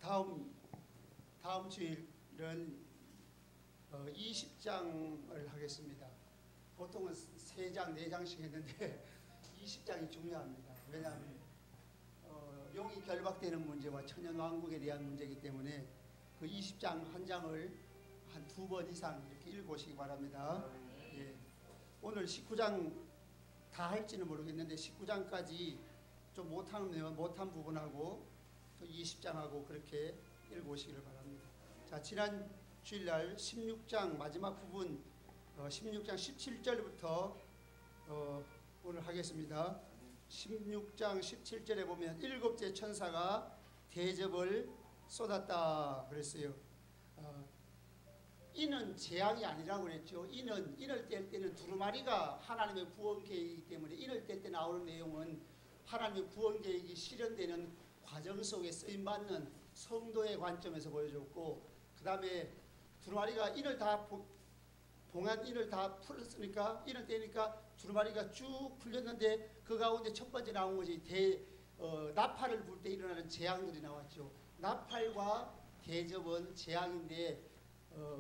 다음 주일은 20장을 하겠습니다. 보통은 3장, 4장씩 했는데 20장이 중요합니다. 왜냐하면 용이 결박되는 문제와 천년왕국에 대한 문제이기 때문에 그 20장 한 장을 한 2번 이상 이렇게 읽어보시기 바랍니다. 예. 오늘 19장 다 할지는 모르겠는데 19장까지 좀 못한 부분하고 또 20장하고 그렇게 읽어보시기를 바랍니다. 자, 지난 주일날 16장 마지막 부분 16장 17절부터 오늘 하겠습니다. 16장 17절에 보면 일곱째 천사가 대접을 쏟았다 그랬어요. 이는 재앙이 아니라고 그랬죠. 인을 뗄 때는 두루마리가 하나님의 구원 계획이기 때문에 인을 뗄 때 나오는 내용은 하나님의 구원 계획이 실현되는 과정 속에 쓰임받는 성도의 관점에서 보여줬고, 그 다음에 두루마리가 인을 다 봉한 인을 다 풀었으니까 인을 떼니까 두루마리가 쭉 풀렸는데 그 가운데 첫 번째 나온 것이 나팔을 불 때 일어나는 재앙들이 나왔죠. 나팔과 대접은 재앙인데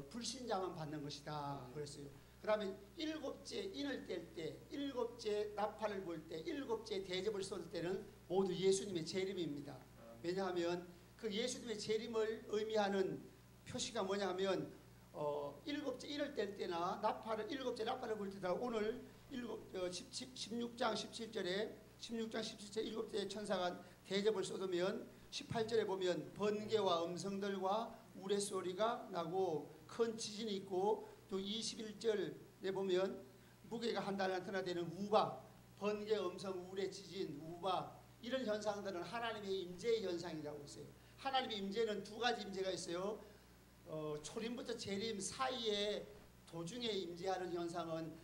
불신자만 받는 것이다 그랬어요. 그 다음에 일곱째 인을 뗄 때, 일곱째 나팔을 불 때, 일곱째 대접을 쏟을 때는 모두 예수님의 재림입니다. 왜냐하면 그 예수님의 재림을 의미하는 표시가 뭐냐 하면 일곱째 인을 뗄 때나 일곱째 나팔을 불 때나 오늘 16장 17절에 일곱째 천사가 대접을 쏟으면 18절에 보면 번개와 음성들과 우레소리가 나고 큰 지진이 있고, 또 21절에 보면 무게가 한 달란트나 되는 우박, 번개, 음성, 우레, 지진, 우박, 이런 현상들은 하나님의 임재의 현상이라고 했어요. 하나님의 임재는 두 가지 임재가 있어요. 초림부터 재림 사이에 도중에 임재하는 현상은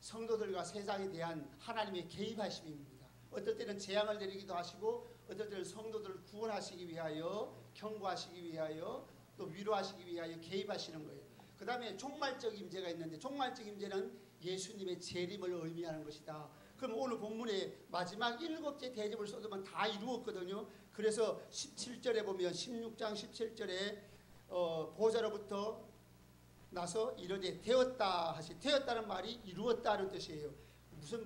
성도들과 세상에 대한 하나님의 개입하심입니다. 어떨 때는 재앙을 내리기도 하시고, 어떨 때는 성도들을 구원하시기 위하여, 경고하시기 위하여, 또 위로하시기 위하여 개입하시는 거예요. 그 다음에 종말적 임재가 있는데, 종말적 임재는 예수님의 재림을 의미하는 것이다. 그럼 오늘 본문의 마지막 일곱째 대접을 쏟으면 다 이루었거든요. 그래서 17절에 보면 16장 17절에 보좌로부터 나서 이르되 되었다 하시. 되었다는 말이 이루었다는 뜻이에요.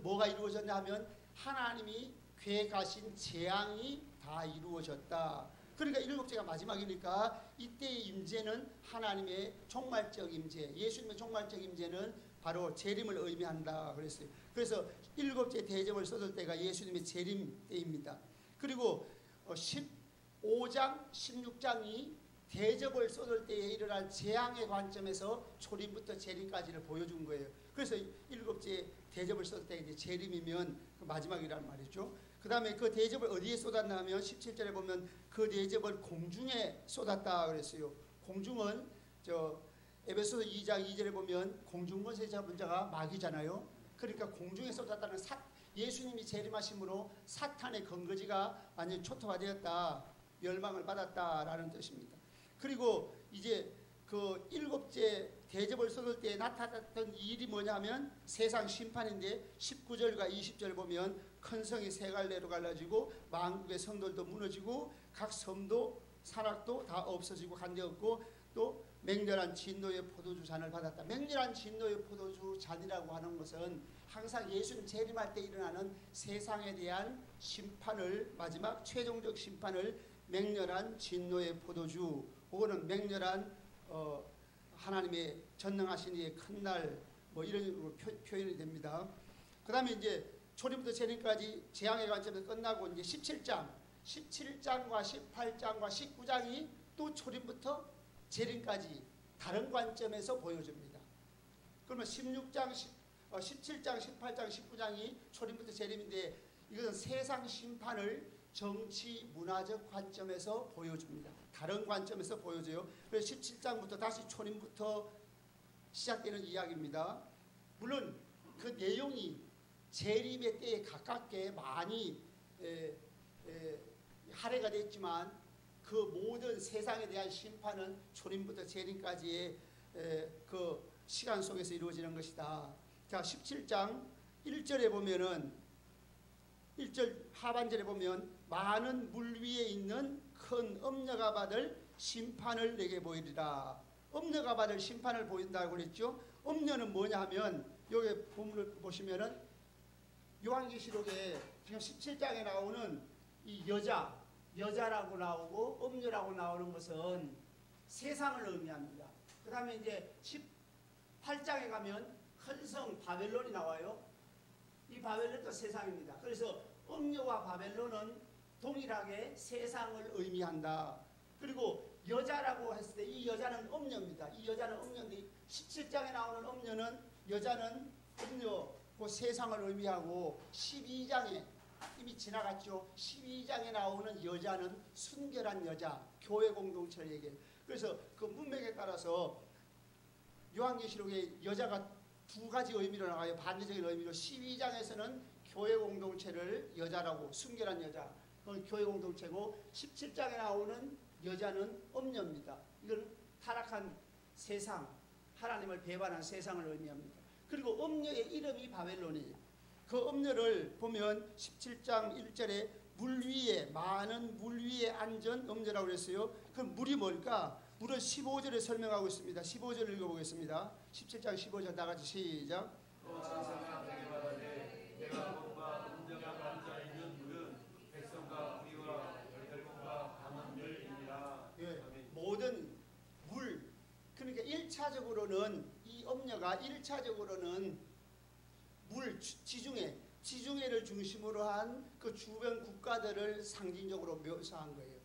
뭐가 이루어졌냐 하면 하나님이 계획하신 재앙이 다 이루어졌다. 그러니까 일곱째가 마지막이니까 이때의 임재는 하나님의 종말적 임재, 예수님의 종말적 임재는 바로 재림을 의미한다 그랬어요. 그래서 일곱째 대접을 쏟을 때가 예수님의 재림 때입니다. 그리고 15장, 16장이 대접을 쏟을 때에 일어난 재앙의 관점에서 초림부터 재림까지를 보여준 거예요. 그래서 일곱째 대접을 쏟을 때 이제 재림이면 그 마지막이란 말이죠. 그 다음에 그 대접을 어디에 쏟았나 하면 17절에 보면 그 대접을 공중에 쏟았다 그랬어요. 공중은 에베소서 2장 2절에 보면 공중권세 잡은 자가 마귀잖아요. 그러니까 공중에 쏟았다는 예수님이 재림하심으로 사탄의 근거지가 완전히 초토화되었다, 멸망을 받았다라는 뜻입니다. 그리고 이제 그 일곱째 대접을 쏟을 때 나타났던 일이 뭐냐면 세상 심판인데 19절과 20절 보면 큰 성이 세 갈래로 갈라지고 만국의 성들도 무너지고 각 섬도 산악도 다 없어지고 간데없고, 또 맹렬한 진노의 포도주 잔을 받았다. 맹렬한 진노의 포도주 잔이라고 하는 것은 항상 예수님 재림할 때 일어나는 세상에 대한 심판을, 마지막 최종적 심판을 맹렬한 진노의 포도주, 혹은 맹렬한 하나님의 전능하신 이의 큰 날, 뭐 이런 식으로 표현이 됩니다. 그 다음에 이제 초림부터 재림까지 재앙의 관점에서 끝나고 이제 17장과 18장과 19장이 또 초림부터 재림까지 다른 관점에서 보여줍니다. 그러면 17장, 18장, 19장이 초림부터 재림인데 이것은 세상 심판을 정치, 문화적 관점에서 보여줍니다. 다른 관점에서 보여줘요. 그래서 17장부터 다시 초림부터 시작되는 이야기입니다. 물론 그 내용이 재림의 때에 가깝게 많이 할애가 됐지만 그 모든 세상에 대한 심판은 초림부터 재림까지의 그 시간 속에서 이루어지는 것이다. 자, 17장 1절에 보면은 1절 하반절에 보면 많은 물 위에 있는 큰 엄녀가 받을 심판을 내게 보이리라. 엄녀가 받을 심판을 보인다고 그랬죠. 엄녀는 뭐냐 하면 여기 본문을 보시면은 요한계시록에 지금 17장에 나오는 이 여자라고 나오고 엄녀라고 나오는 것은 세상을 의미합니다. 그 다음에 이제 18장에 가면 큰 성 바벨론이 나와요. 이 바벨론도 세상입니다. 그래서 엄녀와 바벨론은 동일하게 세상을 의미한다. 그리고 여자라고 했을 때 이 여자는 엄녀입니다. 이 여자는 엄녀인데 17장에 나오는 엄녀는 여자는 엄녀, 그 세상을 의미하고 12장에 이미 지나갔죠. 12장에 나오는 여자는 순결한 여자, 교회 공동체를 얘기해요. 그래서 그 문맥에 따라서 요한계시록에 여자가 두 가지 의미로 나와요. 반대적인 의미로 12장에서는 교회 공동체를 여자라고, 순결한 여자, 그건 교회 공동체고 17장에 나오는 여자는 엄녀입니다. 이건 타락한 세상, 하나님을 배반한 세상을 의미합니다. 그리고 엄녀의 이름이 바벨론이에요. 그 엄녀를 보면 17장 1절에 물 위에, 많은 물 위에 앉은 엄녀라고 그랬어요. 그 물이 뭘까? 물은 15절에 설명하고 있습니다. 15절 읽어보겠습니다. 17장 15절 다 같이 시작. 내가 몸과 음녀가 앉아 있는 물은 백성과 무리와 열대공과 강원들이니라. 예, 모든 물, 그러니까 1차적으로는 이 엄녀가 1차적으로는 물, 지중해를 중심으로 한 그 주변 국가들을 상징적으로 묘사한 거예요.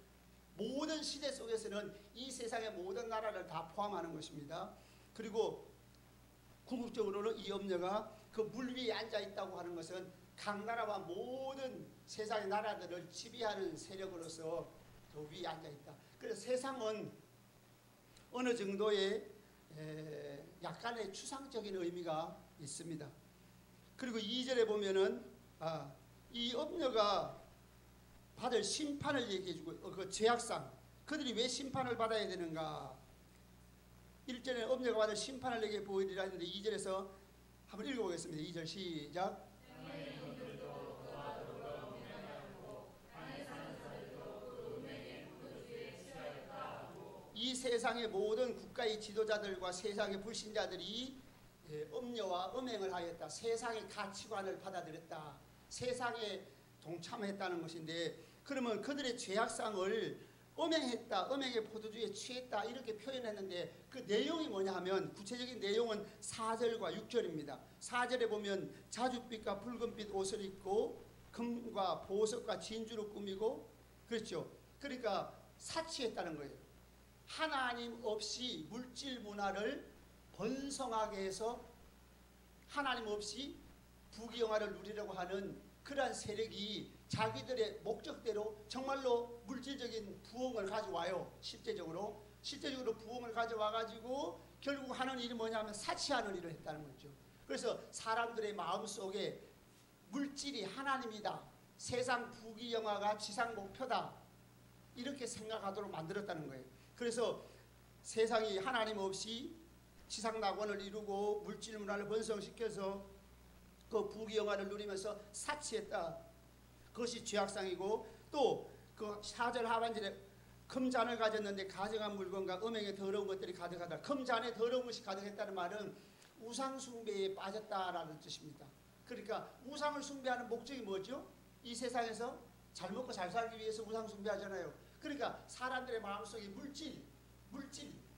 모든 시대 속에서는 이 세상의 모든 나라를 다 포함하는 것입니다. 그리고 궁극적으로는 이 엄녀가 그 물 위에 앉아 있다고 하는 것은 각 나라와 모든 세상의 나라들을 지배하는 세력으로서 그 위에 앉아 있다. 그래서 세상은 어느 정도의 약간의 추상적인 의미가 있습니다. 그리고 2절에 보면은 이 엄녀가 받을 심판을 얘기해주고 그 죄악상, 그들이 왜 심판을 받아야 되는가. 1절에 엄녀가 받을 심판을 내게 보이리라 했는데 2절에서 한번 읽어보겠습니다. 2절 시작. 이 세상의 모든 국가의 지도자들과 세상의 불신자들이 엄녀와 음행을 하였다. 세상의 가치관을 받아들였다. 세상에 동참했다는 것인데, 그러면 그들의 죄악상을 음행했다, 음행의 포도주에 취했다 이렇게 표현했는데 그 내용이 뭐냐 하면 구체적인 내용은 4절과 6절입니다. 4절에 보면 자줏빛과 붉은빛 옷을 입고 금과 보석과 진주로 꾸미고, 그렇죠. 그러니까 사치했다는 거예요. 하나님 없이 물질 문화를 번성하게 해서 하나님 없이 부귀영화를 누리려고 하는 그러한 세력이 자기들의 목적대로 정말로 물질적인 부흥을 가져와요. 실제적으로 부흥을 가져와 가지고 결국 하는 일이 뭐냐면 사치하는 일을 했다는 거죠. 그래서 사람들의 마음속에 물질이 하나님이다, 세상 부귀영화가 지상 목표다, 이렇게 생각하도록 만들었다는 거예요. 그래서 세상이 하나님 없이 지상 낙원을 이루고 물질 문화를 번성시켜서 그 부귀영화를 누리면서 사치했다. 그것이 죄악상이고, 또 그 4절 하반절에 금잔을 가졌는데 가정한 물건과 음행의 더러운 것들이 가득하다. 금잔에 더러운 것이 가득했다는 말은 우상 숭배에 빠졌다라는 뜻입니다. 그러니까 우상을 숭배하는 목적이 뭐죠? 이 세상에서 잘 먹고 잘 살기 위해서 우상 숭배하잖아요. 그러니까 사람들의 마음속에 물질,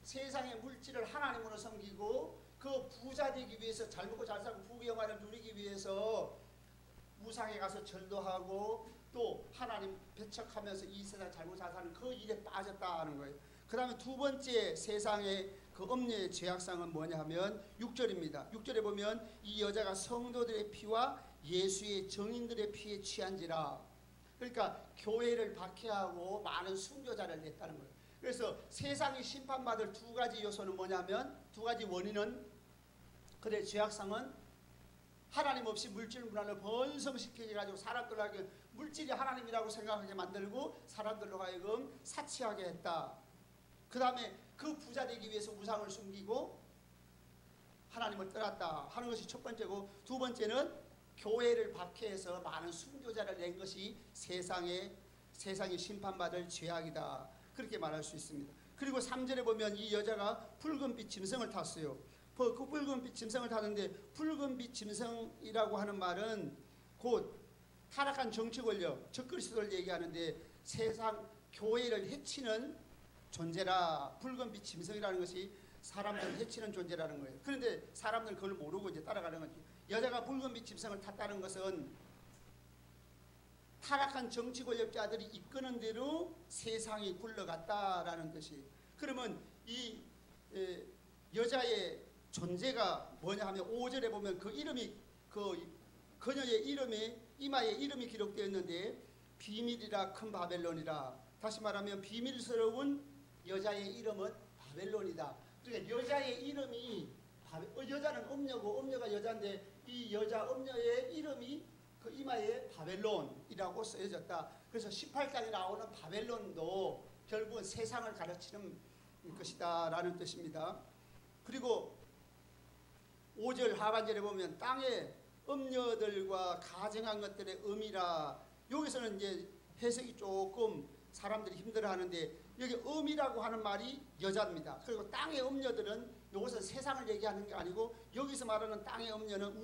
세상의 물질을 하나님으로 섬기고 그 부자 되기 위해서, 잘 먹고 잘 살고 부귀영화를 누리기 위해서 우상에 가서 절도 하고 또 하나님 배척하면서 이 세상 잘못 잘 사는 그 일에 빠졌다 하는 거예요. 그 다음에 두 번째 세상의 그 엄녀의 죄악상은 뭐냐 하면 6절입니다. 6절에 보면 이 여자가 성도들의 피와 예수의 증인들의 피에 취한지라. 그러니까 교회를 박해하고 많은 순교자를 냈다는 거예요. 그래서 세상이 심판받을 두 가지 요소는 뭐냐면, 두 가지 원인은, 그들의 죄악상은 하나님 없이 물질 문화를 번성시키게 가지고 사람들로 하여금 물질이 하나님이라고 생각하게 만들고 사람들로 하여금 사치하게 했다. 그 다음에 그 부자 되기 위해서 우상을 숨기고 하나님을 떠났다 하는 것이 첫 번째고, 두 번째는 교회를 박해해서 많은 순교자를 낸 것이 세상의 세상이 심판받을 죄악이다. 그렇게 말할 수 있습니다. 그리고 3절에 보면 이 여자가 붉은빛 짐승을 탔어요. 그 붉은빛 짐승을 타는데 붉은빛 짐승이라고 하는 말은 곧 타락한 정치 권력, 적그리스도를 얘기하는데 세상 교회를 해치는 존재라. 붉은빛 짐승이라는 것이 사람들을 해치는 존재라는 거예요. 그런데 사람들은 그걸 모르고 이제 따라가는 거죠. 여자가 붉은빛 짐승을 탔다는 것은 타락한 정치 권력자들이 이끄는 대로 세상이 굴러갔다라는 뜻이에요. 그러면 이 여자의 존재가 뭐냐 하면 5절에 보면 그 이름이 그녀의 이름이 이마에 이름이 기록되어 있는데 비밀이라 큰 바벨론이라. 다시 말하면 비밀스러운 여자의 이름은 바벨론이다. 그러니까 여자의 이름이 여자는 음녀고 음녀가 여자인데 이 여자 음녀의 이름이 그 이마에 바벨론이라고 쓰여졌다. 그래서 18장에 나오는 바벨론도 결국은 세상을 가르치는 것이다 라는 뜻입니다. 그리고 5절 하반절에 보면 땅의 음녀들과 가증한 것들의 음이라. 여기서는 이제 해석이 조금 사람들이 힘들어하는데 여기 음이라고 하는 말이 여자입니다. 그리고 땅의 음녀들은 이것은 세상을 얘기하는 게 아니고 여기서 말하는 땅의 음녀는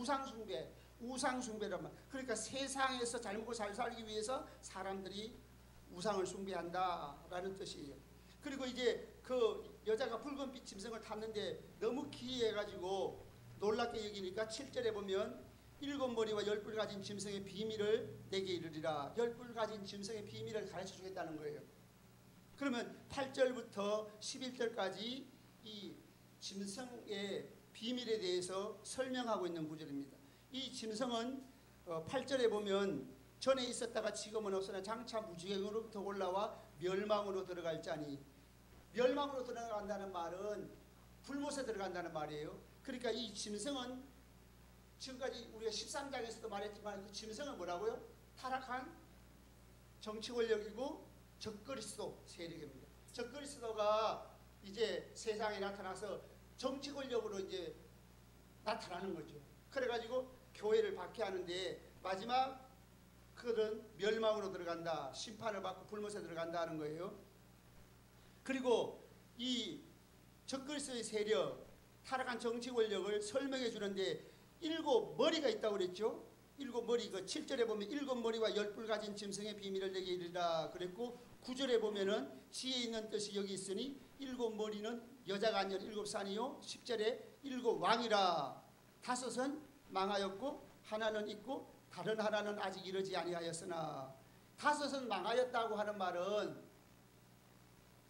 우상숭배란 말. 그러니까 세상에서 잘 먹고 잘 살기 위해서 사람들이 우상을 숭배한다라는 뜻이에요. 그리고 이제 그 여자가 붉은빛 짐승을 탔는데 너무 기이해가지고 놀랍게 여기니까 7절에 보면 7머리와 10뿔 가진 짐승의 비밀을 내게 이르리라. 10뿔 가진 짐승의 비밀을 가르쳐 주겠다는 거예요. 그러면 8절부터 11절까지 이 짐승의 비밀에 대해서 설명하고 있는 구절입니다. 이 짐승은 8절에 보면 전에 있었다가 지금은 없으나 장차 무지경으로부터 올라와 멸망으로 들어갈 자니. 멸망으로 들어간다는 말은 불못에 들어간다는 말이에요. 그러니까 이 짐승은 지금까지 우리가 13장에서도 말했지만 그 짐승은 뭐라고요? 타락한 정치 권력이고 적그리스도 세력입니다. 적그리스도가 이제 세상에 나타나서 정치 권력으로 이제 나타나는 거죠. 그래가지고 교회를 박해하는데 마지막 그들은 멸망으로 들어간다. 심판을 받고 불못에 들어간다는 거예요. 그리고 이 적그리스도의 세력, 타락한 정치 권력을 설명해 주는데 7머리가 있다고 그랬죠. 7머리, 그 7절에 보면 7머리와 10뿔 가진 짐승의 비밀을 내게 이르라 그랬고 9절에 보면은 지혜 있는 뜻이 여기 있으니 7머리는 여자가 아니라 7산이요. 10절에 7왕이라. 5은 망하였고 하나는 있고 다른 하나는 아직 이르지 아니하였으나. 5은 망하였다고 하는 말은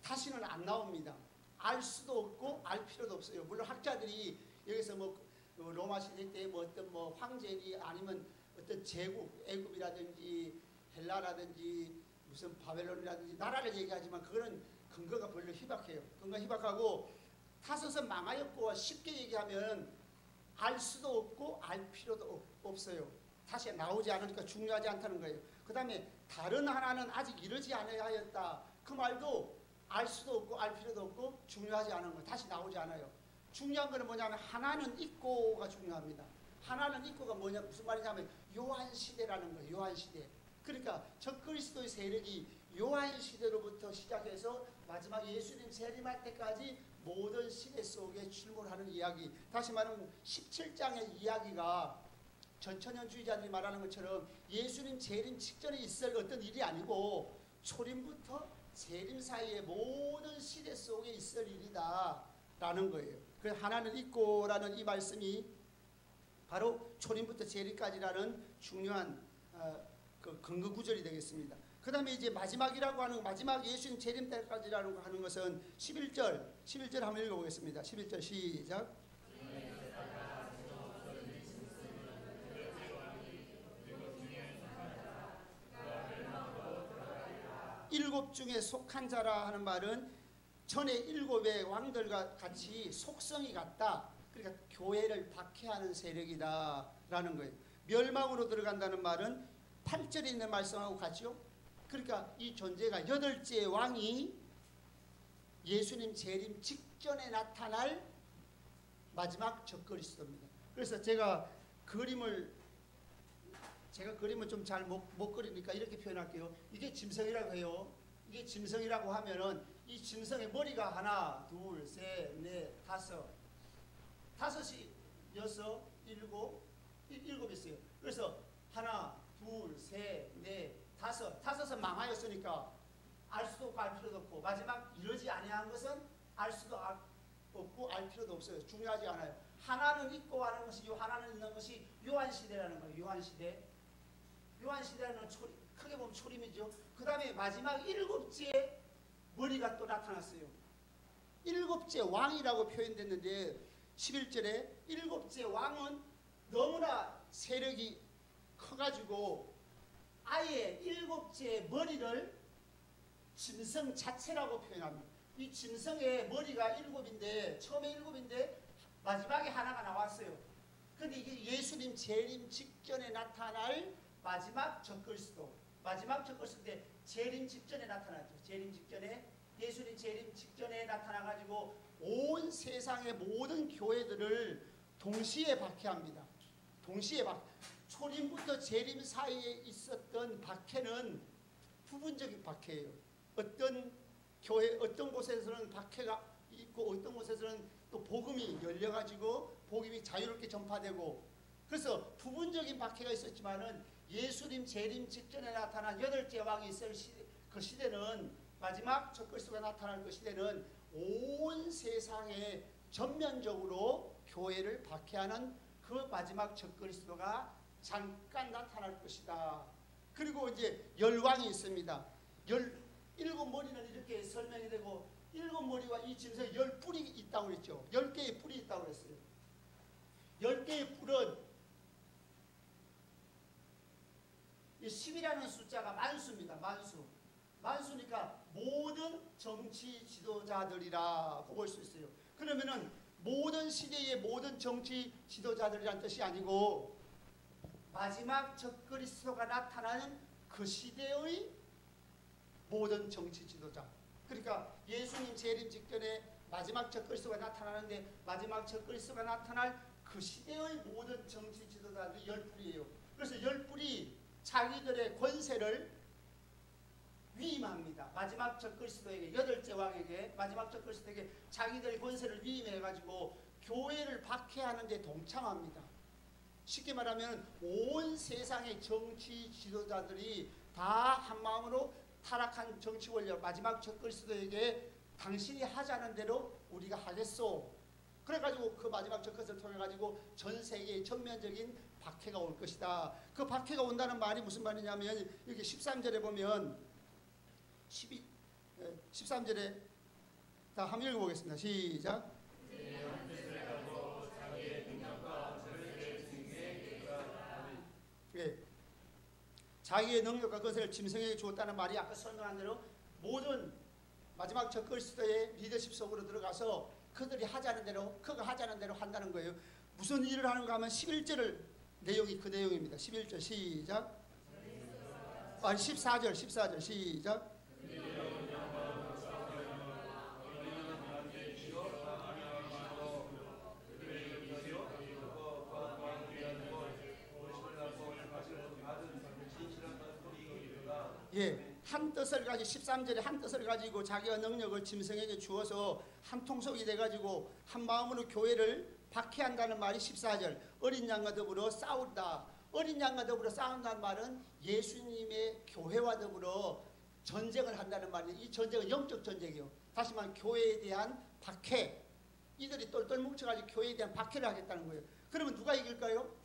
다시는 안 나옵니다. 알 수도 없고 알 필요도 없어요. 물론 학자들이 여기서 뭐 로마 시대 때 뭐 어떤 뭐 황제니 아니면 어떤 제국, 애굽이라든지 헬라라든지 무슨 바벨론이라든지 나라를 얘기하지만 그거는 근거가 별로 희박해요. 근거가 희박하고 5은 망하였고 쉽게 얘기하면 알 수도 없고 알 필요도 없어요. 다시 나오지 않으니까 중요하지 않다는 거예요. 그 다음에 다른 하나는 아직 이르지 아니하였다. 그 말도 알 수도 없고 알 필요도 없고 중요하지 않은 거예요. 다시 나오지 않아요. 중요한 거는 뭐냐면 하나는 있고가 중요합니다. 하나는 있고가 뭐냐 무슨 말이냐면 요한시대라는 거예요. 요한시대. 그러니까 적그리스도의 세력이 요한시대로부터 시작해서 마지막 예수님 재림할 때까지 모든 시대 속에 출몰하는 이야기. 다시 말하면 17장의 이야기가 전천년주의자들이 말하는 것처럼 예수님 재림 직전에 있을 어떤 일이 아니고 초림부터 재림 사이의 모든 시대 속에 있을 일이다 라는 거예요. 그래서 하나는 있고라는 이 말씀이 바로 초림부터 재림까지라는 중요한 그 근거 구절이 되겠습니다. 그 다음에 이제 마지막이라고 하는 마지막 예수님 재림 때까지라고 하는 것은 11절 한번 읽어보겠습니다. 11절 시작. 일곱 중에 속한 자라 하는 말은 전에 7의 왕들과 같이 속성이 같다. 그러니까 교회를 박해하는 세력이다 라는 거예요. 멸망으로 들어간다는 말은 8절에 있는 말씀하고 같죠. 그러니까 이 존재가 8째 왕이 예수님 재림 직전에 나타날 마지막 적그리스도입니다. 그래서 제가 그림을 제가 그림을 좀 잘 못 그리니까 이렇게 표현할게요. 이게 짐승이라고 해요. 이게 짐승이라고 하면은 이 짐승의 머리가 하나, 둘, 셋, 넷, 다섯. 다섯이 여섯, 일곱 있어요. 그래서 하나, 둘, 셋, 넷, 다섯. 다섯은 망하였으니까 알 수도 없고 알 필요도 없고 마지막 이러지 아니한 것은 알 수도 없고 알 필요도 없어요. 중요하지 않아요. 하나는 있고 하는 것이 요 하나는 있는 것이 요한시대라는 거예요. 요한시대. 요한시대는 크게 보면 초림이죠. 그 다음에 마지막 일곱째 머리가 또 나타났어요. 일곱째 왕이라고 표현됐는데 11절에 일곱째 왕은 너무나 세력이 커가지고 아예 일곱째 머리를 짐승 자체라고 표현합니다. 이 짐승의 머리가 일곱인데 처음에 일곱인데 마지막에 하나가 나왔어요. 그런데 이게 예수님 재림 직전에 나타날 마지막 적그리스도. 마지막 적그리스도인데 재림 직전에 나타났죠. 재림 직전에 예수님 재림 직전에 나타나가지고 온 세상의 모든 교회들을 동시에 박해합니다. 동시에 초림부터 재림 사이에 있었던 박해는 부분적인 박해예요. 어떤 교회 어떤 곳에서는 박해가 있고 어떤 곳에서는 또 복음이 열려가지고 복음이 자유롭게 전파되고 그래서 부분적인 박해가 있었지만은 예수님 재림 직전에 나타난 여덟째 왕이 있을 그 시대는 마지막 적그리스도가 나타날 그 시대는 온 세상에 전면적으로 교회를 박해하는 그 마지막 적그리스도가 잠깐 나타날 것이다. 그리고 이제 열왕이 있습니다. 일곱 머리는 이렇게 설명이 되고 일곱 머리와 이 짐승에 10뿔이 있다고 그랬죠. 10개의 뿔이 있다고 그랬어요. 10개의 뿔은 이 10이라는 숫자가 만수입니다. 만수니까 모든 정치 지도자들이라고 볼 수 있어요. 그러면은 모든 시대의 모든 정치 지도자들이란 뜻이 아니고 마지막 적그리스도가 나타나는 그 시대의 모든 정치 지도자. 그러니까 예수님 재림 직전에 마지막 적그리스도가 나타나는데 마지막 적그리스도가 나타날 그 시대의 모든 정치 지도자들이 10뿔이에요. 그래서 10뿔이 자기들의 권세를 위임합니다. 마지막 적그리스도에게 여덟째 왕에게 마지막 적그리스도에게 자기들의 권세를 위임해가지고 교회를 박해하는 데 동참합니다. 쉽게 말하면 온 세상의 정치 지도자들이 다 한마음으로 타락한 정치 권력 마지막 적그리스도에게 당신이 하자는 대로 우리가 하겠소. 그래가지고 그 마지막 적그리스도를 통해 가지고 전 세계에 전면적인 박해가 올 것이다. 그 박해가 온다는 말이 무슨 말이냐면 여기 13절에 보면 13절에 다 한번 읽어보겠습니다. 시작. 예. 자기의 능력과 것을 짐승에게 주었다는 말이 아까 설명한 대로 모든 마지막 적그리스도의 리더십 속으로 들어가서 그들이 하자는 대로 그가 하자는 대로 한다는 거예요. 무슨 일을 하는가 하면 11절 내용이 그 내용입니다. 11절 시작. 14절 시작. 예, 한 뜻을 가지고 13절에 한 뜻을 가지고 자기의 능력을 짐승에게 주어서 한 통속이 돼가지고 한 마음으로 교회를 박해한다는 말이 14절. 어린 양과 더불어 싸운다. 어린 양과 더불어 싸운다는 말은 예수님의 교회와 더불어 전쟁을 한다는 말이에요. 이 전쟁은 영적 전쟁이요. 다시 말하면 교회에 대한 박해. 이들이 똘똘 뭉쳐가지고 교회에 대한 박해를 하겠다는 거예요. 그러면 누가 이길까요?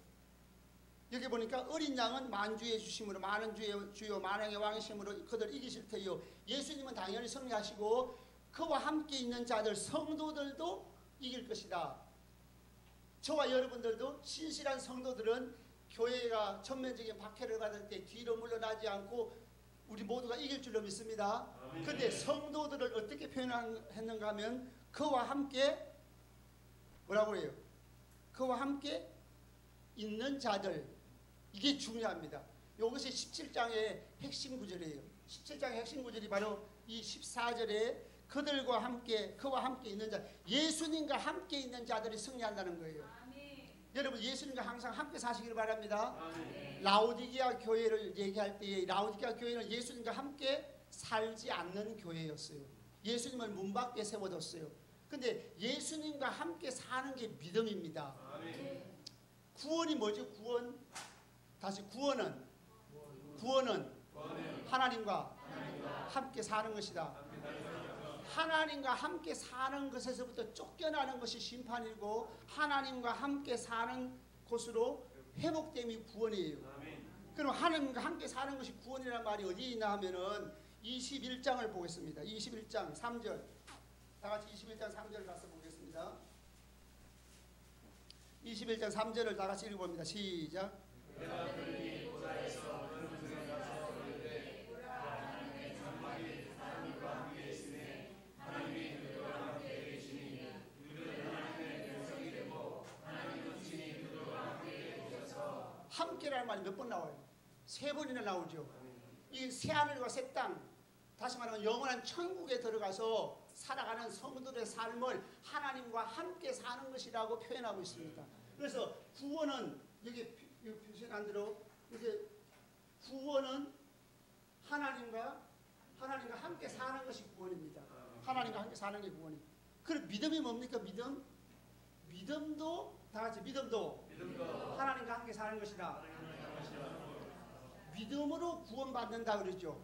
여기 보니까 어린 양은 만주의 주심으로 많은 주요 만왕의 왕이심으로 그들 이기실 테요. 예수님은 당연히 승리하시고 그와 함께 있는 자들 성도들도 이길 것이다. 저와 여러분들도 신실한 성도들은 교회가 전면적인 박해를 받을 때 뒤로 물러나지 않고 우리 모두가 이길 줄로 믿습니다. 그런데 성도들을 어떻게 표현했는가 하면 그와 함께 뭐라고 해요? 그와 함께 있는 자들. 이게 중요합니다. 이것이 17장의 핵심 구절이에요. 17장의 핵심 구절이 바로 이 14절에 그와 함께 있는 자, 예수님과 함께 있는 자들이 승리한다는 거예요. 여러분 예수님과 항상 함께 사시기를 바랍니다. 아멘. 라오디게아 교회를 얘기할 때에 라오디게아 교회는 예수님과 함께 살지 않는 교회였어요. 예수님을 문 밖에 세워뒀어요. 근데 예수님과 함께 사는 게 믿음입니다. 아멘. 구원이 뭐죠? 구원. 다시 구원은 하나님과 함께 사는 것이다. 하나님과 함께 사는 것에서부터 쫓겨나는 것이 심판이고 하나님과 함께 사는 곳으로 회복됨이 구원이에요. 그럼 하나님과 함께 사는 것이 구원이라는 말이 어디에 있나 하면은 21장을 보겠습니다. 21장 3절. 다 같이 21장 3절을 가서 보겠습니다. 21장 3절을 다 같이 읽어봅니다. 시작. 함께라는 말이 몇 번 나와요? 3번이나 나오죠. 이 새하늘과 새 땅, 다시 말하면 영원한 천국에 들어가서 살아가는 성도들의 삶을 하나님과 함께 사는 것이라고 표현하고 있습니다. 그래서 구원은 여기 표시한 대로 이제 구원은 하나님과 함께 사는 것이 구원입니다. 하나님과 함께 사는 게 구원입니다. 그럼 믿음이 뭡니까? 믿음도 다 같이 믿음도 하나님과 함께 사는 것이다. 믿음으로 구원받는다 그러죠.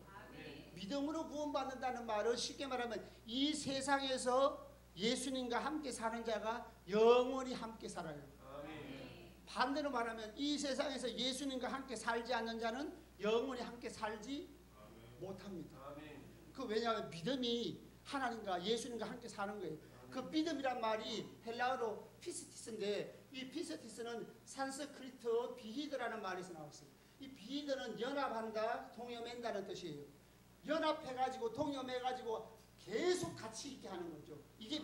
믿음으로 구원받는다는 말은 쉽게 말하면 이 세상에서 예수님과 함께 사는 자가 영원히 함께 살아요. 반대로 말하면 이 세상에서 예수님과 함께 살지 않는 자는 영원히 함께 살지 못합니다. 그 왜냐하면 믿음이 하나님과 예수님과 함께 사는 거예요. 그 믿음이란 말이 헬라어로 피스티스인데 이 피스티스는 산스크리트 비히드라는 말에서 나왔어요. 이 비히드는 연합한다, 동여맨다는 뜻이에요. 연합해가지고 동여매가지고 계속 같이 있게 하는 거죠. 이게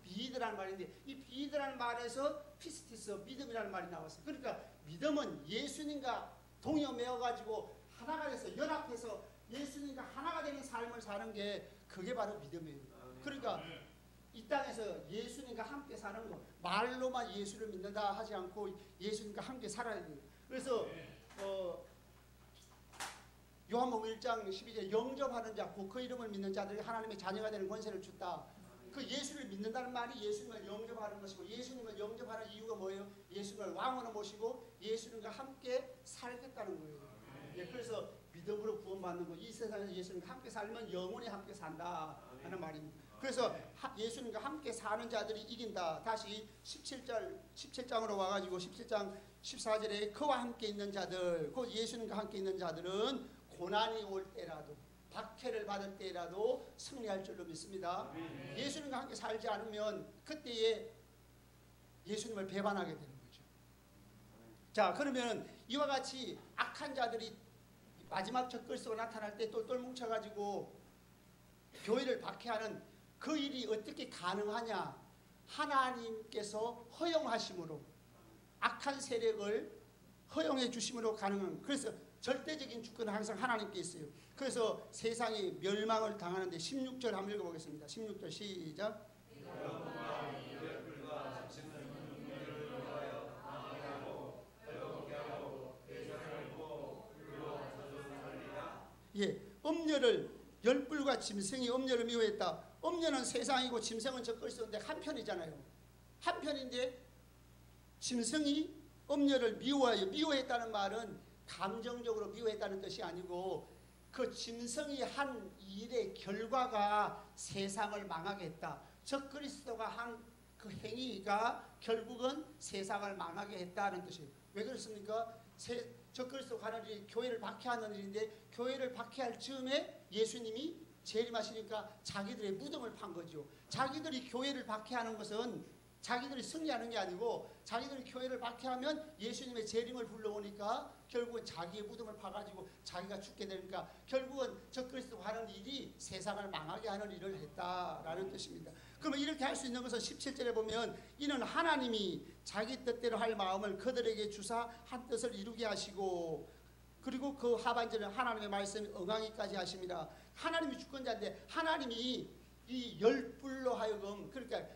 비히드라는 말인데 이 비히드라는 말에서 피스티스, 믿음이라는 말이 나왔어요. 그러니까 믿음은 예수님과 동여매어가지고 하나가 돼서 연합해서 예수님과 하나가 되는 삶을 사는 게 그게 바로 믿음이에요. 그러니까 이 땅에서 예수님과 함께 사는 거, 말로만 예수를 믿는다 하지 않고 예수님과 함께 살아야 돼요. 그래서 요한복음 1장 12절 영접하는 자, 곧 그 이름을 믿는 자들이 하나님의 자녀가 되는 권세를 줬다. 그 예수를 믿는다는 말이 예수님을 영접하는 것이고, 예수님을 영접하는 이유가 뭐예요? 예수님을 왕으로 모시고 예수님과 함께 살겠다는 거예요. 그래서 믿음으로 구원받는 거, 이 세상에서 예수님과 함께 살면 영원히 함께 산다 하는 말입니다. 그래서 예수님과 함께 사는 자들이 이긴다. 다시 17장으로 와가지고 17장 14절에 그와 함께 있는 자들, 곧 예수님과 함께 있는 자들은 고난이 올 때라도, 박해를 받을 때라도 승리할 줄로 믿습니다. 예수님과 함께 살지 않으면 그때에 예수님을 배반하게 되는 거죠. 자, 그러면 이와 같이 악한 자들이 마지막 적그리스도가 나타날 때 똘똘 뭉쳐가지고 교회를 박해하는 그 일이 어떻게 가능하냐? 하나님께서 허용하심으로, 악한 세력을 허용해 주심으로 가능한. 그래서 절대적인 주권은 항상 하나님께 있어요. 그래서 세상이 멸망을 당하는데 16절 한번 읽어보겠습니다. 16절 시작. 예, 엄녀를 열불과 짐승이 엄녀를 미워했다. 엄녀는 세상이고 짐승은 적그리스도인데 한편이잖아요. 한편인데 짐승이 엄녀를 미워해요. 미워했다는 말은 감정적으로 미워했다는 뜻이 아니고 그 짐승이 한 일의 결과가 세상을 망하게 했다. 적그리스도가 한 그 행위가 결국은 세상을 망하게 했다는 뜻이에요. 왜 그렇습니까? 적그리스도 가는 일이 교회를 박해하는 일인데 교회를 박해할 즈음에 예수님이 재림하시니까 자기들의 무덤을 판 거죠. 자기들이 교회를 박해하는 것은 자기들이 승리하는 게 아니고 자기들이 교회를 박해하면 예수님의 재림을 불러오니까 결국은 자기의 무덤을 파가지고 자기가 죽게 되니까 결국은 적그리스도 하는 일이 세상을 망하게 하는 일을 했다라는 뜻입니다. 그러면 이렇게 할 수 있는 것은 17절에 보면 이는 하나님이 자기 뜻대로 할 마음을 그들에게 주사 한 뜻을 이루게 하시고, 그리고 그 하반절은 하나님의 말씀이 응하기까지 하십니다. 하나님이 주권자인데 하나님이 이 열불로 하여금, 그러니까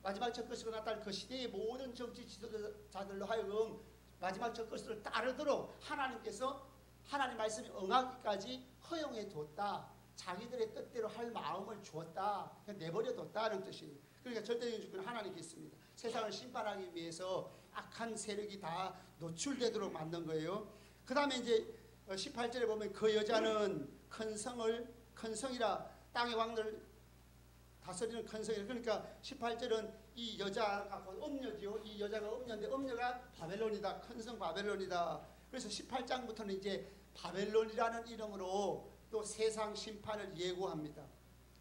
마지막 적그리스도가 나타날 그 시대의 모든 정치 지도자들로 하여금 마지막 적그리스도를 따르도록 하나님께서 하나님 말씀에 응하기까지 허용해 뒀다. 자기들의 뜻대로 할 마음을 주었다. 내버려 뒀다는 뜻이에요. 그러니까 절대적인 주권은 하나님께 있습니다. 세상을 심판하기 위해서 악한 세력이 다 노출되도록 만든 거예요. 그 다음에 이제 18절에 보면 그 여자는 큰 성이라 땅의 왕들 다스리는 큰 성이라. 그러니까 18절은 이 여자가 음녀지요. 이 여자가 음녀인데 음녀가 바벨론이다. 큰 성 바벨론이다. 그래서 18장부터는 이제 바벨론이라는 이름으로 또 세상 심판을 예고합니다.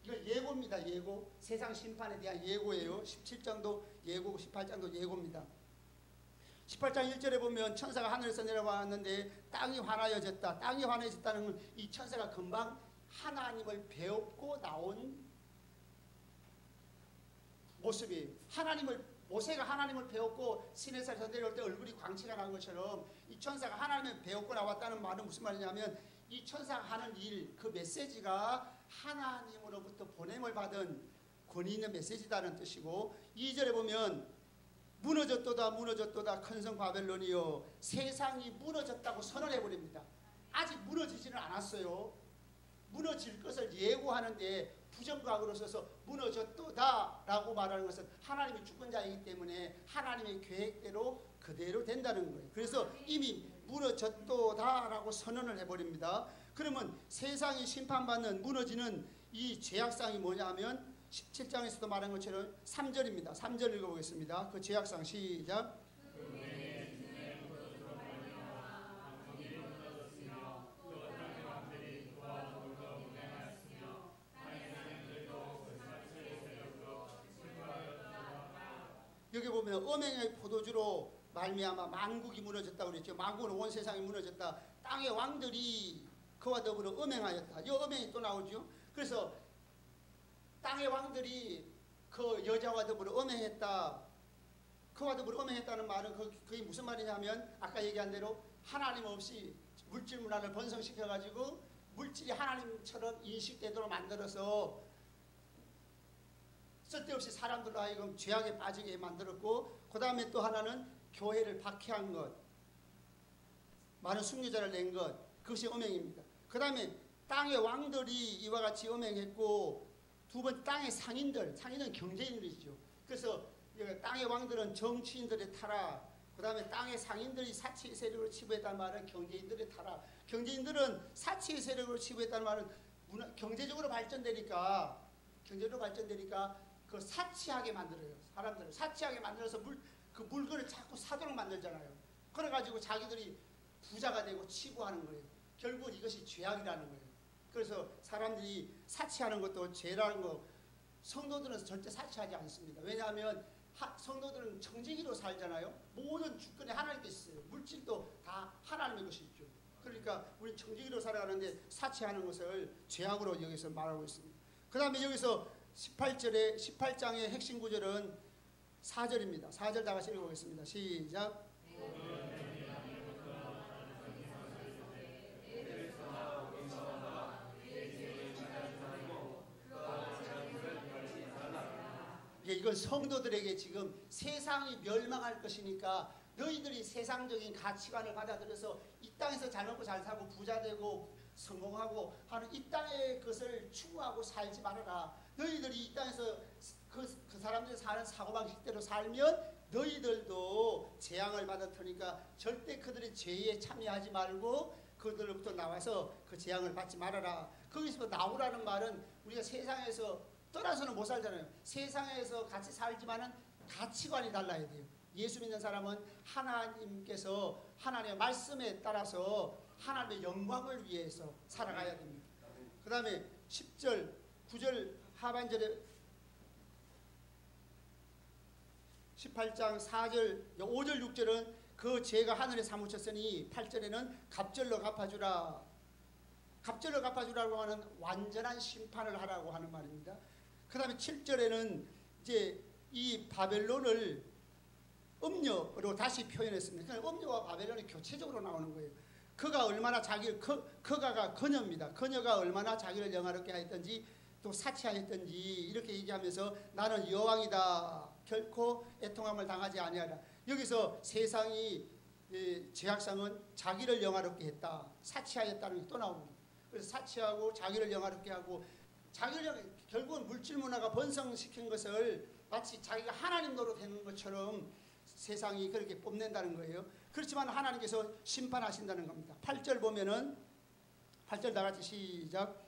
이거 예고입니다. 예고. 세상 심판에 대한 예고예요. 17장도 예고고 18장도 예고입니다. 18장 1절에 보면 천사가 하늘에서 내려왔는데 땅이 환하여졌다. 땅이 환해졌다는 건 이 천사가 금방 하나님을 배웠고 나온 모습이에요. 모세가 하나님을 배웠고 시내산에서 내려올 때 얼굴이 광채가 난 것처럼 이 천사가 하나님을 배웠고 나왔다는 말은 무슨 말이냐면 이 천사가 하는 일, 그 메시지가 하나님으로부터 보냄을 받은 권위 있는 메시지다는 뜻이고 2절에 보면 무너졌도다 무너졌도다 큰 성 바벨론이여 세상이 무너졌다고 선언해버립니다. 아직 무너지지는 않았어요. 무너질 것을 예고하는데 부정각으로 써서 무너졌도다 라고 말하는 것은 하나님이 주권자이기 때문에 하나님의 계획대로 그대로 된다는 거예요. 그래서 이미 무너졌도다 라고 선언을 해버립니다. 그러면 세상이 심판받는 무너지는 이 죄악상이 뭐냐면 17장에서도 말한 것처럼 3절입니다. 3절 읽어보겠습니다. 그 죄악상 시작. 여기 보면 음행의 포도주로 말미암아 만국이 무너졌다고 그랬죠. 만국은 온 세상이 무너졌다. 땅의 왕들이 그와 더불어 음행하였다. 이 음행이 또 나오죠. 그래서 땅의 왕들이 그 여자와 더불어 음행했다. 그와 더불어 음행했다는 말은 그게 무슨 말이냐면 아까 얘기한 대로 하나님 없이 물질 문화를 번성시켜가지고 물질이 하나님처럼 인식되도록 만들어서 쓸데없이 사람들로 하여금 죄악에 빠지게 만들었고 그 다음에 또 하나는 교회를 박해한 것, 많은 순교자를 낸 것, 그것이 음행입니다. 그 다음에 땅의 왕들이 이와 같이 음행했고 두 번째 땅의 상인들은 경제인들이죠. 그래서 땅의 왕들은 정치인들의 타락, 그 다음에 땅의 상인들이 사치의 세력으로 치부했다는 말은 경제인들의 타락. 경제인들은 사치의 세력으로 치부했다는 말은 경제적으로 발전되니까 그 사치하게 만들어요. 사람들을 사치하게 만들어서 그 물건을 자꾸 사도록 만들잖아요. 그래가지고 자기들이 부자가 되고 치부하는 거예요. 결국 이것이 죄악이라는 거예요. 그래서 사람들이 사치하는 것도 죄라는 거. 성도들은 절대 사치하지 않습니다. 왜냐하면 성도들은 정직이로 살잖아요. 모든 주권이 하나님께 있어요. 물질도 다 하나님의 것이 있죠. 그러니까 우리는 정직이로 살아가는데 사치하는 것을 죄악으로 여기서 말하고 있습니다. 그 다음에 여기서 18장의 핵심 구절은 4절입니다. 4절 다 같이 읽어보겠습니다. 시작. 이건 성도들에게 지금 세상이 멸망할 것이니까 너희들이 세상적인 가치관을 받아들여서 이 땅에서 잘 먹고 잘 살고 부자 되고 성공하고 하는 이 땅의 것을 추구하고 살지 말아라. 너희들이 이 땅에서 그 사람들이 사는 사고방식대로 살면 너희들도 재앙을 받을 테니까 절대 그들의 죄에 참여하지 말고 그들로부터 나와서 그 재앙을 받지 말아라. 거기서 나오라는 말은 우리가 세상에서 떠나서는 못 살잖아요. 세상에서 같이 살지만은 가치관이 달라야 돼요. 예수 믿는 사람은 하나님께서 하나님의 말씀에 따라서 하나님의 영광을 위해서 살아가야 됩니다. 그 다음에 10절, 9절 하반절에 18장 4절, 5절, 6절은 그 죄가 하늘에 사무쳤으니 8절에는 갑절로 갚아주라. 갑절로 갚아주라고 하는 완전한 심판을 하라고 하는 말입니다. 그 다음에 7절에는 이제 이 바벨론을 음녀로 다시 표현했습니다. 그러니까 음녀와 바벨론이 교체적으로 나오는 거예요. 그가 얼마나 그가가 그녀입니다. 그녀가 얼마나 자기를 영화롭게 하였던지 또 사치하였던지 이렇게 얘기하면서 나는 여왕이다. 결코 애통함을 당하지 아니하라. 여기서 세상이 죄악상은 자기를 영화롭게 했다. 사치하였다는 게 또 나옵니다. 그래서 사치하고 자기를 영화롭게 하고 결국은 물질 문화가 번성시킨 것을 마치 자기가 하나님 노릇하는 것처럼 세상이 그렇게 뽐낸다는 거예요. 그렇지만 하나님께서 심판하신다는 겁니다. 8절 보면은 8절 다 같이 시작.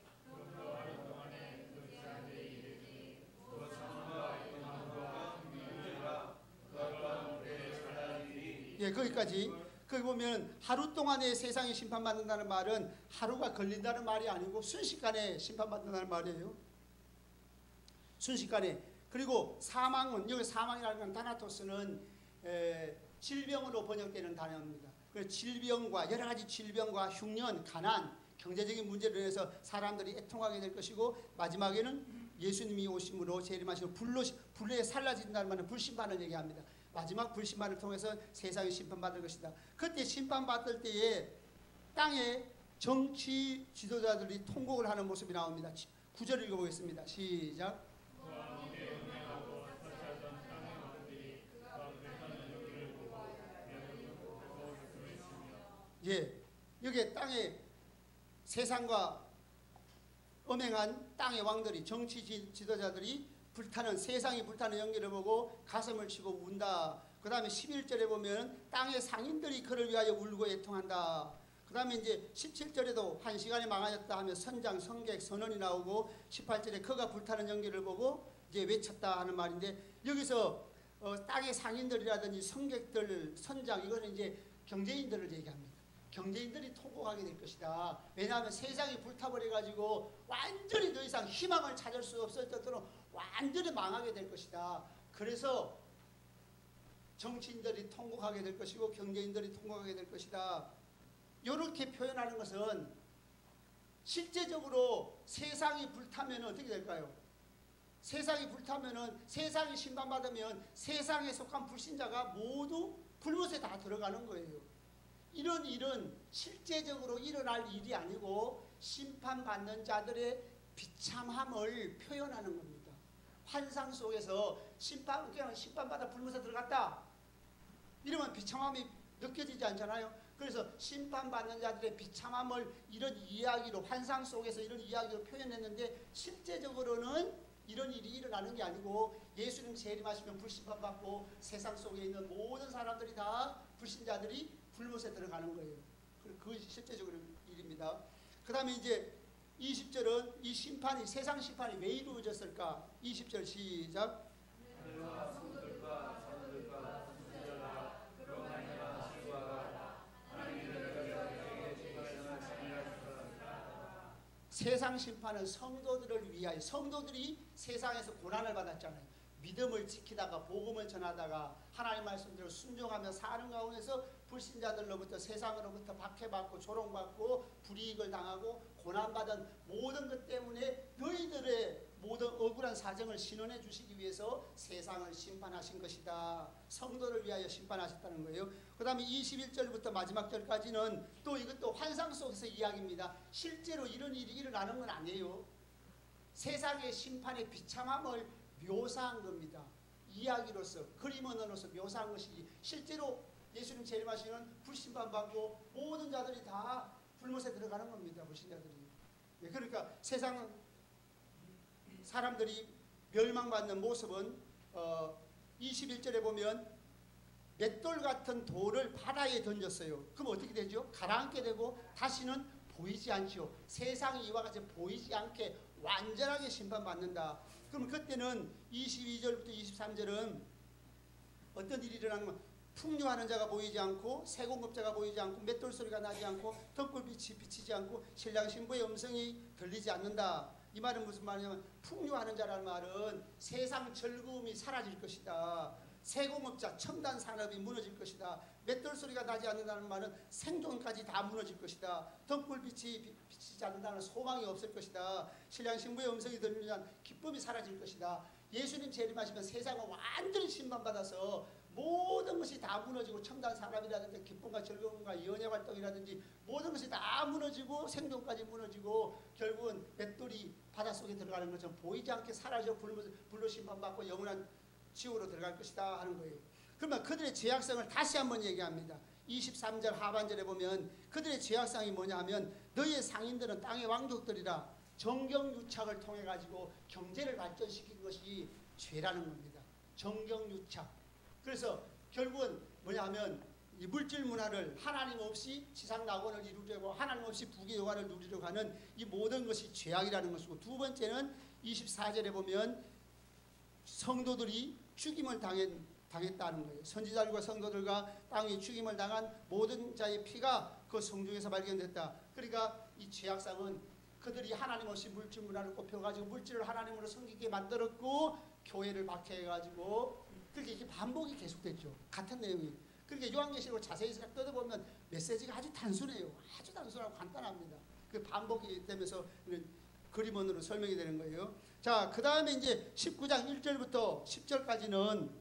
예, 거기까지. 거기 보면 하루 동안에 세상이 심판받는다는 말은 하루가 걸린다는 말이 아니고 순식간에 심판받는다는 말이에요. 순식간에. 그리고 사망은, 여기 사망이라는 건 타나토스는 질병으로 번역되는 단어입니다. 그래서 질병과 여러 가지 질병과 흉년, 가난, 경제적인 문제로 인해서 사람들이 애통하게 될 것이고 마지막에는 예수님이 오심으로 재림하시고 불에 살라진다는 말은 불심판을 얘기합니다. 마지막 불심판을 통해서 세상이 심판받을 것이다. 그때 심판받을 때에 땅에 정치 지도자들이 통곡을 하는 모습이 나옵니다. 9절 읽어보겠습니다. 시작. 예, 여기에 땅에 세상과 엄행한 땅의 왕들이 정치 지도자들이 세상이 불타는 연기를 보고 가슴을 치고 운다. 그 다음에 11절에 보면 땅의 상인들이 그를 위하여 울고 애통한다. 그 다음에 이제 17절에도 한 시간에 망하였다 하며 선장, 성객, 선원이 나오고 18절에 그가 불타는 연기를 보고 이제 외쳤다 하는 말인데 여기서 땅의 상인들이라든지 성객들, 선장 이거는 이제 경제인들을 얘기합니다. 경제인들이 통곡하게 될 것이다. 왜냐하면 세상이 불타버려가지고 완전히 더 이상 희망을 찾을 수 없을 정도로 완전히 망하게 될 것이다. 그래서 정치인들이 통곡하게 될 것이고 경제인들이 통곡하게 될 것이다. 이렇게 표현하는 것은 실제적으로 세상이 불타면 어떻게 될까요? 세상이 불타면은 세상이 심판받으면 세상에 속한 불신자가 모두 불못에 다 들어가는 거예요. 이런 일은 실제적으로 일어날 일이 아니고 심판받는 자들의 비참함을 표현하는 겁니다. 환상 속에서 그냥 심판받아 불못에 들어갔다. 이러면 비참함이 느껴지지 않잖아요. 그래서 심판받는 자들의 비참함을 이런 이야기로 환상 속에서 이런 이야기로 표현했는데 실제적으로는 이런 일이 일어나는 게 아니고 예수님 재림하시면 불심판받고 세상 속에 있는 모든 사람들이 다 불신자들이 불못에 들어가는 거예요. 그것이 실제적으로 일입니다. 그 다음에 이제 20절은 이 심판이 세상 심판이 왜 이루어졌을까? 20절 시작. 세상 심판은 성도들을 위하여 성도들이 세상에서 고난을 받았잖아요. 믿음을 지키다가 복음을 전하다가 하나님 말씀대로 순종하며 사는 가운데서 불신자들로부터 세상으로부터 박해받고 조롱받고 불이익을 당하고 고난받은 모든 것 때문에 너희들의 모든 억울한 사정을 신원해 주시기 위해서 세상을 심판하신 것이다. 성도를 위하여 심판하셨다는 거예요. 그 다음에 21절부터 마지막 절까지는 또 이것도 환상 속에서 이야기입니다. 실제로 이런 일이 일어나는 건 아니에요. 세상의 심판의 비참함을 묘사한 겁니다. 이야기로서 그림 언어로서 묘사한 것이지 실제로 예수님 재림하시는 불심판받고 모든 자들이 다 불못에 들어가는 겁니다. 불신자들이. 그러니까 세상 사람들이 멸망받는 모습은 21절에 보면 맷돌 같은 돌을 바다에 던졌어요. 그럼 어떻게 되죠? 가라앉게 되고 다시는 보이지 않죠. 세상이 이와 같이 보이지 않게 완전하게 심판받는다. 그럼 그때는 22절부터 23절은 어떤 일이 일어나면 풍류하는 자가 보이지 않고 세공급자가 보이지 않고 맷돌 소리가 나지 않고 덕불빛이 비치지 않고 신랑 신부의 음성이 들리지 않는다. 이 말은 무슨 말이냐면 풍류하는 자라는 말은 세상 즐거움이 사라질 것이다. 세공업자 첨단 산업이 무너질 것이다. 맷돌 소리가 나지 않는다는 말은 생존까지 다 무너질 것이다. 덕불빛이 비치지 않는다는 소망이 없을 것이다. 신랑 신부의 음성이 들리는 기쁨이 사라질 것이다. 예수님 재림하시면 세상은 완전히 심판받아서 모든 것이 다 무너지고 첨단 산업이라든지 기쁨과 즐거움과 연애 활동이라든지 모든 것이 다 무너지고 생존까지 무너지고 결국은 맷돌이 바닷속에 들어가는 것처럼 보이지 않게 사라져 불로 심판받고 영원한 지옥으로 들어갈 것이다 하는 거예요. 그러면 그들의 죄악성을 다시 한번 얘기합니다. 23절 하반절에 보면 그들의 죄악성이 뭐냐 하면 너희의 상인들은 땅의 왕족들이라 정경유착을 통해 가지고 경제를 발전시킨 것이 죄라는 겁니다. 정경유착. 그래서 결국은 뭐냐 하면 이 물질 문화를 하나님 없이 지상 낙원을 이루려고 하나님 없이 부귀 영화를 누리려고 하는 이 모든 것이 죄악이라는 것이고, 두 번째는 24절에 보면 성도들이 죽임을 당했다는 거예요. 선지자들과 성도들과 땅에 죽임을 당한 모든 자의 피가 그 성중에서 발견됐다. 그러니까 이 죄악상은 그들이 하나님 없이 물질 문화를 꼽혀가지고 물질을 하나님으로 섬기게 만들었고 교회를 박해해가지고 그렇게 이게 반복이 계속됐죠. 같은 내용이. 그렇게 요한계시록을 자세히 뜯어보면 메시지가 아주 단순해요. 아주 단순하고 간단합니다. 그 반복이 되면서 그림원으로 설명이 되는 거예요. 자, 그 다음에 이제 19장 1절부터 10절까지는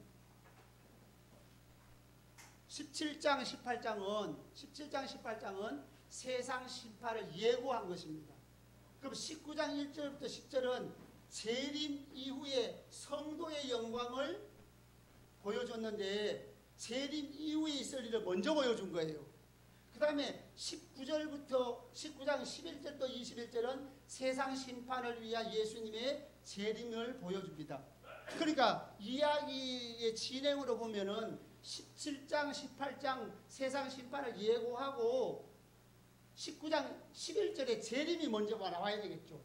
17장 18장은 세상 심판을 예고한 것입니다. 그럼 19장 1절부터 10절은 재림 이후에 성도의 영광을 보여줬는데 재림 이후에 있을 일을 먼저 보여준 거예요. 그 다음에 19장 11절부터 21절은 세상 심판을 위한 예수님의 재림을 보여줍니다. 그러니까 이야기의 진행으로 보면은 17장, 18장 세상 심판을 예고하고 19장 11절에 재림이 먼저 나와야 되겠죠.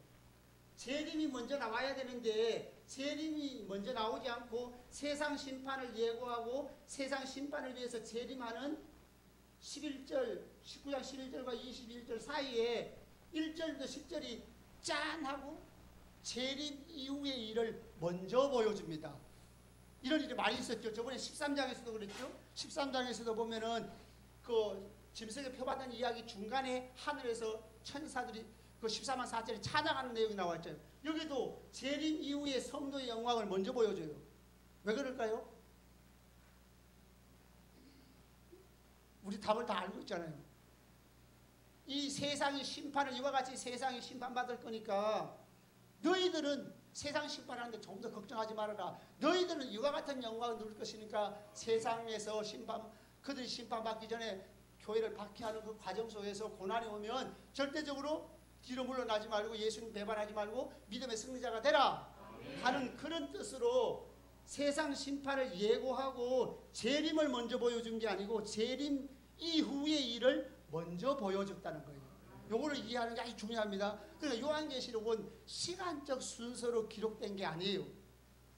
재림이 먼저 나와야 되는데 재림이 먼저 나오지 않고 세상 심판을 예고하고 세상 심판을 위해서 재림하는 19장 11절과 21절 사이에 1절부터 10절이 짠하고 재림 이후의 일을 먼저 보여줍니다. 이런 일이 많이 있었죠. 저번에 13장에서도 그랬죠. 13장에서도 보면은 그 짐승에 표받은 이야기 중간에 하늘에서 천사들이 그 14만 4천이 찬양하는 내용이 나왔죠. 여기도 재림 이후의 성도의 영광을 먼저 보여줘요. 왜 그럴까요? 우리 답을 다 알고 있잖아요. 이 세상의 심판을 이와 같이 세상이 심판받을 거니까 너희들은 세상 심판하는데 조금 더 걱정하지 말아라. 너희들은 이와 같은 영광을 누릴 것이니까 세상에서 그들이 심판받기 전에 교회를 박해하는 그 과정 속에서 고난이 오면 절대적으로 뒤로 물러나지 말고 예수님 배반하지 말고 믿음의 승리자가 되라 하는 그런 뜻으로 세상 심판을 예고하고 재림을 먼저 보여준 게 아니고 재림 이후의 일을 먼저 보여줬다는 거예요. 요거를 이해하는 게 아주 중요합니다. 그러니까 요한계시록은 시간적 순서로 기록된 게 아니에요.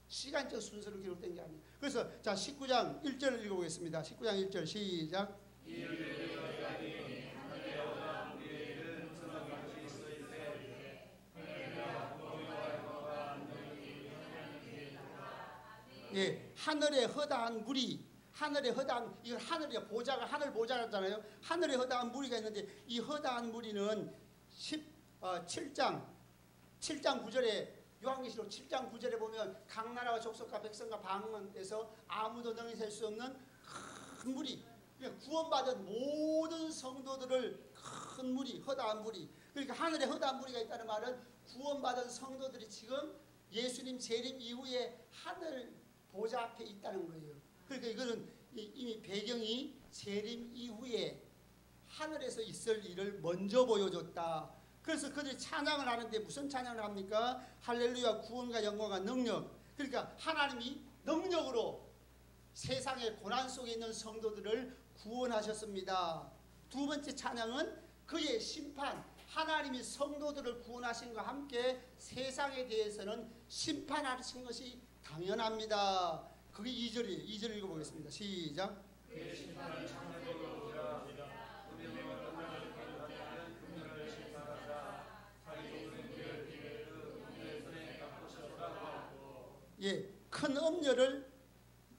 시간적 순서로 기록된 게 아니에요. 그래서 자 19장 1절을 읽어보겠습니다. 19장 1절 시작. 예, 하늘에 허다한 무리, 하늘에 허다한, 이건 하늘이야. 보자가 하늘 보자잖아요. 하늘에 허다한 무리가 있는데 이 허다한 무리는 7장 9절에 요한계시록 7장 9절에 보면 각 나라와 족속과 백성과 방언에서 아무도 능히 셀 수 없는 큰 무리, 구원받은 모든 성도들을 큰 무리, 허다한 무리. 그러니까 하늘에 허다한 무리가 있다는 말은 구원받은 성도들이 지금 예수님 재림 이후에 하늘 보좌 앞에 있다는 거예요. 그러니까 이거는 이미 배경이 재림 이후에 하늘에서 있을 일을 먼저 보여줬다. 그래서 그들이 찬양을 하는데 무슨 찬양을 합니까? 할렐루야, 구원과 영광과 능력. 그러니까 하나님이 능력으로 세상의 고난 속에 있는 성도들을 구원하셨습니다. 두 번째 찬양은 그의 심판, 하나님이 성도들을 구원하신 것과 함께 세상에 대해서는 심판하신 것이 당연합니다. 그게 2절이에요. 2절 읽어보겠습니다. 시작. 그의 심판은 창조로 오리라. 은혜와 영광을 받으려면 금년을 심판하자. 자기 종들을 비례 그 은혜의 손에 갚으셨다. 예, 큰 엄녀를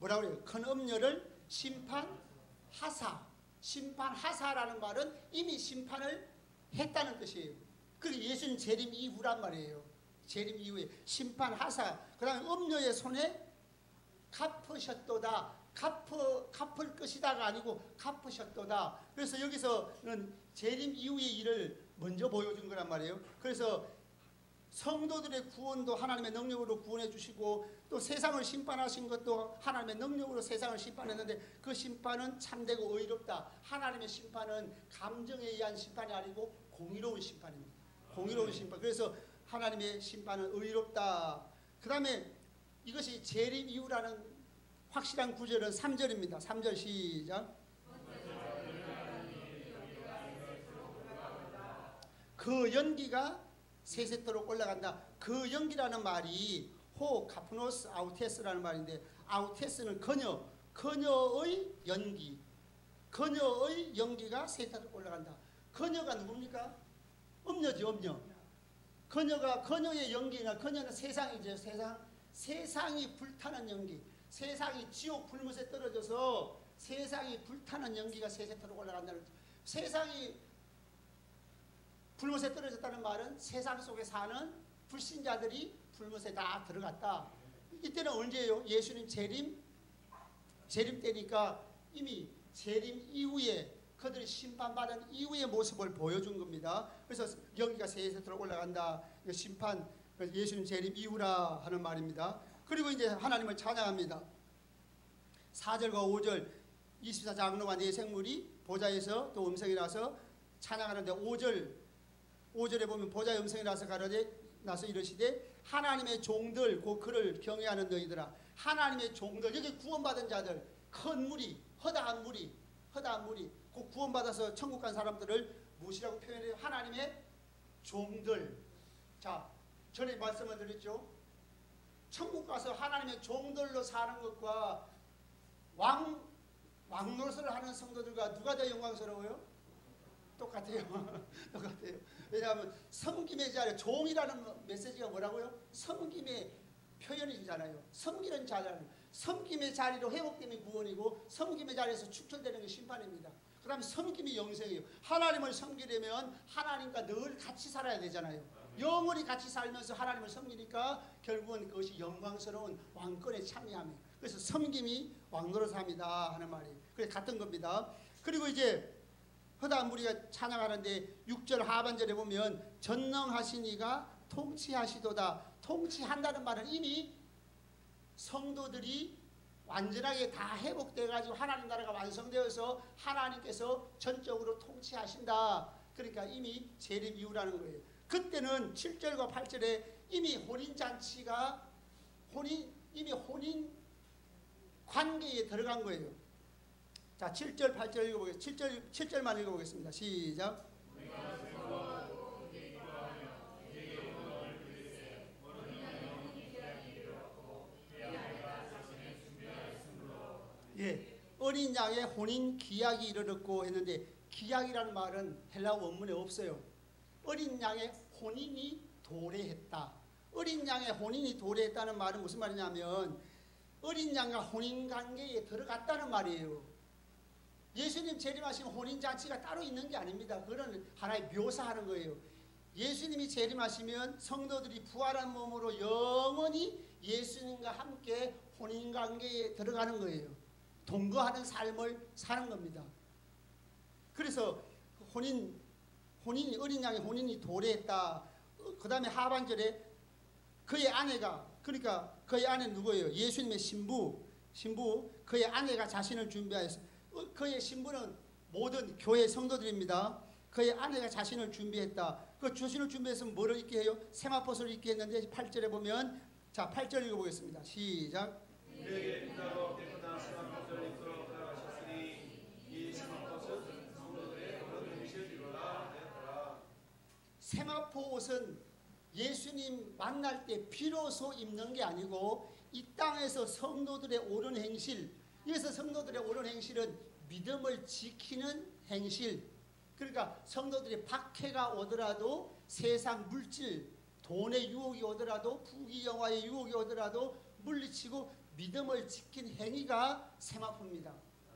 뭐라고 해요? 큰 엄녀를 심판하사. 심판하사라는 말은 이미 심판을 했다는 뜻이에요. 그게 예수님 재림 이후란 말이에요. 재림 이후에 심판하사. 그 다음에 엄녀의 손에 갚으셨도다. 갚을 것이다가 아니고 갚으셨도다. 그래서 여기서는 재림 이후의 일을 먼저 보여준 거란 말이에요. 그래서 성도들의 구원도 하나님의 능력으로 구원해 주시고 또 세상을 심판하신 것도 하나님의 능력으로 세상을 심판했는데 그 심판은 참되고 의롭다. 하나님의 심판은 감정에 의한 심판이 아니고 공의로운 심판입니다. 공의로운 심판. 그래서 하나님의 심판은 의롭다. 그 다음에 이것이 재림 이후라는 확실한 구절은 3절입니다. 3절 시작. 그 연기가 세세토록 올라간다. 그 연기라는 말이 호 카프노스 아우테스라는 말인데 아우테스는 그녀의 연기. 그녀의 연기가 세세토록 올라간다. 그녀가 누굽니까? 음녀지, 음녀. 그녀의 연기나 그녀는 세상이죠. 세상이 불타는 연기. 세상이 지옥 불못에 떨어져서 세상이 불타는 연기가 세세토록 올라간다는 거죠. 세상이 불못에 떨어졌다는 말은 세상 속에 사는 불신자들이 불못에 다 들어갔다. 이때는 언제예요? 예수님 재림 때니까 이미 재림 이후에 그들이 심판받은 이후의 모습을 보여준 겁니다. 그래서 연기가 세세토록 올라간다. 심판, 예수님 재림 이후라 하는 말입니다. 그리고 이제 하나님을 찬양합니다. 4절과 5절 24장로와 네 생물이 보좌에서 또 음성이 나서 찬양하는데 5절에 보면 보좌의 음성이 나서 이르시되 하나님의 종들 곧 그를 경외하는 너희들아. 하나님의 종들, 여기 구원받은 자들, 큰 무리, 허다한 무리 곧 구원받아서 천국 간 사람들을 무엇이라고 표현해요? 하나님의 종들. 자, 전에 말씀을 드렸죠. 천국 가서 하나님의 종들로 사는 것과 왕노릇을 하는 성도들과 누가 더 영광스러워요? 똑같아요. 똑같아요. 왜냐하면 섬김의 자리, 종이라는 메시지가 뭐라고요? 섬김의 표현이잖아요. 섬기는 자잖아요. 섬김의 자리로 회복되면 구원이고 섬김의 자리에서 축출되는 게 심판입니다. 그 다음에 섬김이 영생이에요. 하나님을 섬기려면 하나님과 늘 같이 살아야 되잖아요. 영원히 같이 살면서 하나님을 섬기니까 결국은 그것이 영광스러운 왕권에 참여합니다. 그래서 섬김이 왕노릇합니다 하는 말이에요. 그래서 같은 겁니다. 그리고 이제 허다한 무리가 찬양하는데 6절 하반절에 보면 전능하신 이가 통치하시도다. 통치한다는 말은 이미 성도들이 완전하게 다 회복돼가지고 하나님 나라가 완성되어서 하나님께서 전적으로 통치하신다. 그러니까 이미 재림 이후라는 거예요. 그때는 7절과 8절에 이미 혼인잔치가 이미 혼인 관계에 들어간 거예요. 자, 7절, 8절 읽어보겠습니다. 7절만 읽어보겠습니다. 시작. 예, 어린 양의 혼인 기약이 이르렀고 했는데 기약이라는 말은 헬라어 원문에 없어요. 어린 양의 혼인이 도래했다. 어린 양의 혼인이 도래했다는 말은 무슨 말이냐면 어린 양과 혼인관계에 들어갔다는 말이에요. 예수님 재림하시면 혼인잔치가 따로 있는 게 아닙니다. 그거는 하나의 묘사하는 거예요. 예수님이 재림하시면 성도들이 부활한 몸으로 영원히 예수님과 함께 혼인관계에 들어가는 거예요. 동거하는 삶을 사는 겁니다. 그래서 어린 양의 혼인이 도래했다. 그 다음에 하반절에 그의 아내가, 그러니까 그의 아내는 누구예요? 예수님의 신부, 그의 아내가 자신을 준비하였어. 그의 신부는 모든 교회 성도들입니다. 그의 아내가 자신을 준비했다. 그 자신을 준비해서 뭐를 입게 해요? 세마포스를 입게 했는데 8절에 보면, 자, 8절 읽어보겠습니다. 시작. 우리에게 빛나고 깨끗한 세마포스를 입도록 허락하셨으니 이 세마포스는 성도들의 그런 행실이로라 하였더라. 세마포 옷은 예수님 만날 때 비로소 입는 게 아니고 이 땅에서 성도들의 옳은 행실, 여기서 성도들의 옳은 행실은 믿음을 지키는 행실. 그러니까 성도들이 박해가 오더라도 세상 물질, 돈의 유혹이 오더라도 부귀영화의 유혹이 오더라도 물리치고 믿음을 지킨 행위가 세마포입니다.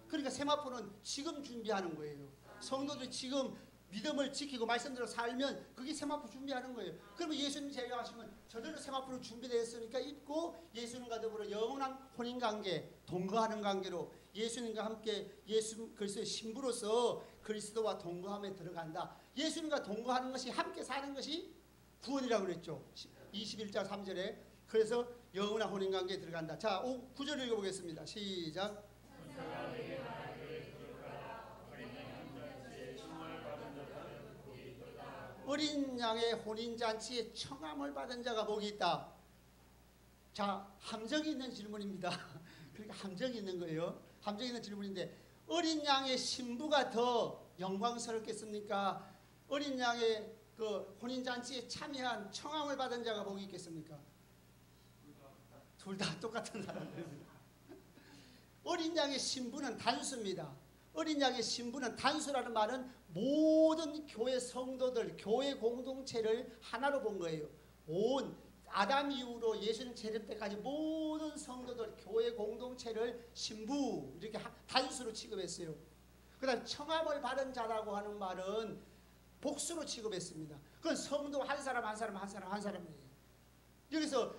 그러니까 세마포는 지금 준비하는 거예요. 성도들이 지금 믿음을 지키고 말씀대로 살면 그게 세마포 준비하는 거예요. 그러면 예수님 제자하시면 저절로 세마포로 준비되었으니까 입고 예수님과 더불어 영원한 혼인관계, 동거하는 관계로 예수님과 함께 예수 그리스도의 신부로서 그리스도와 동거함에 들어간다. 예수님과 동거하는 것이 함께 사는 것이 구원이라고 그랬죠. 21장 3절에. 그래서 영원한 혼인관계에 들어간다. 자, 9절 읽어보겠습니다. 시작. 어린 양의 혼인잔치에 청함을 받은 자가 복이 있다. 자, 함정이 있는 질문입니다. 그러니까 함정이 있는 거예요. 함정이 있는 질문인데 어린 양의 신부가 더 영광스럽겠습니까? 어린 양의 그 혼인잔치에 참여한 청함을 받은 자가 복이 있겠습니까? 둘 다 똑같은 사람들입니다. 어린 양의 신부는 단수입니다. 어린 양의 신부는 단수라는 말은 모든 교회 성도들, 교회 공동체를 하나로 본 거예요. 온 아담 이후로 예수님 재림 때까지 모든 성도들, 교회 공동체를 신부 이렇게 단수로 취급했어요. 그다음 청함을 받은 자라고 하는 말은 복수로 취급했습니다. 그건 성도 한 사람 한 사람 한 사람 한 사람이에요. 여기서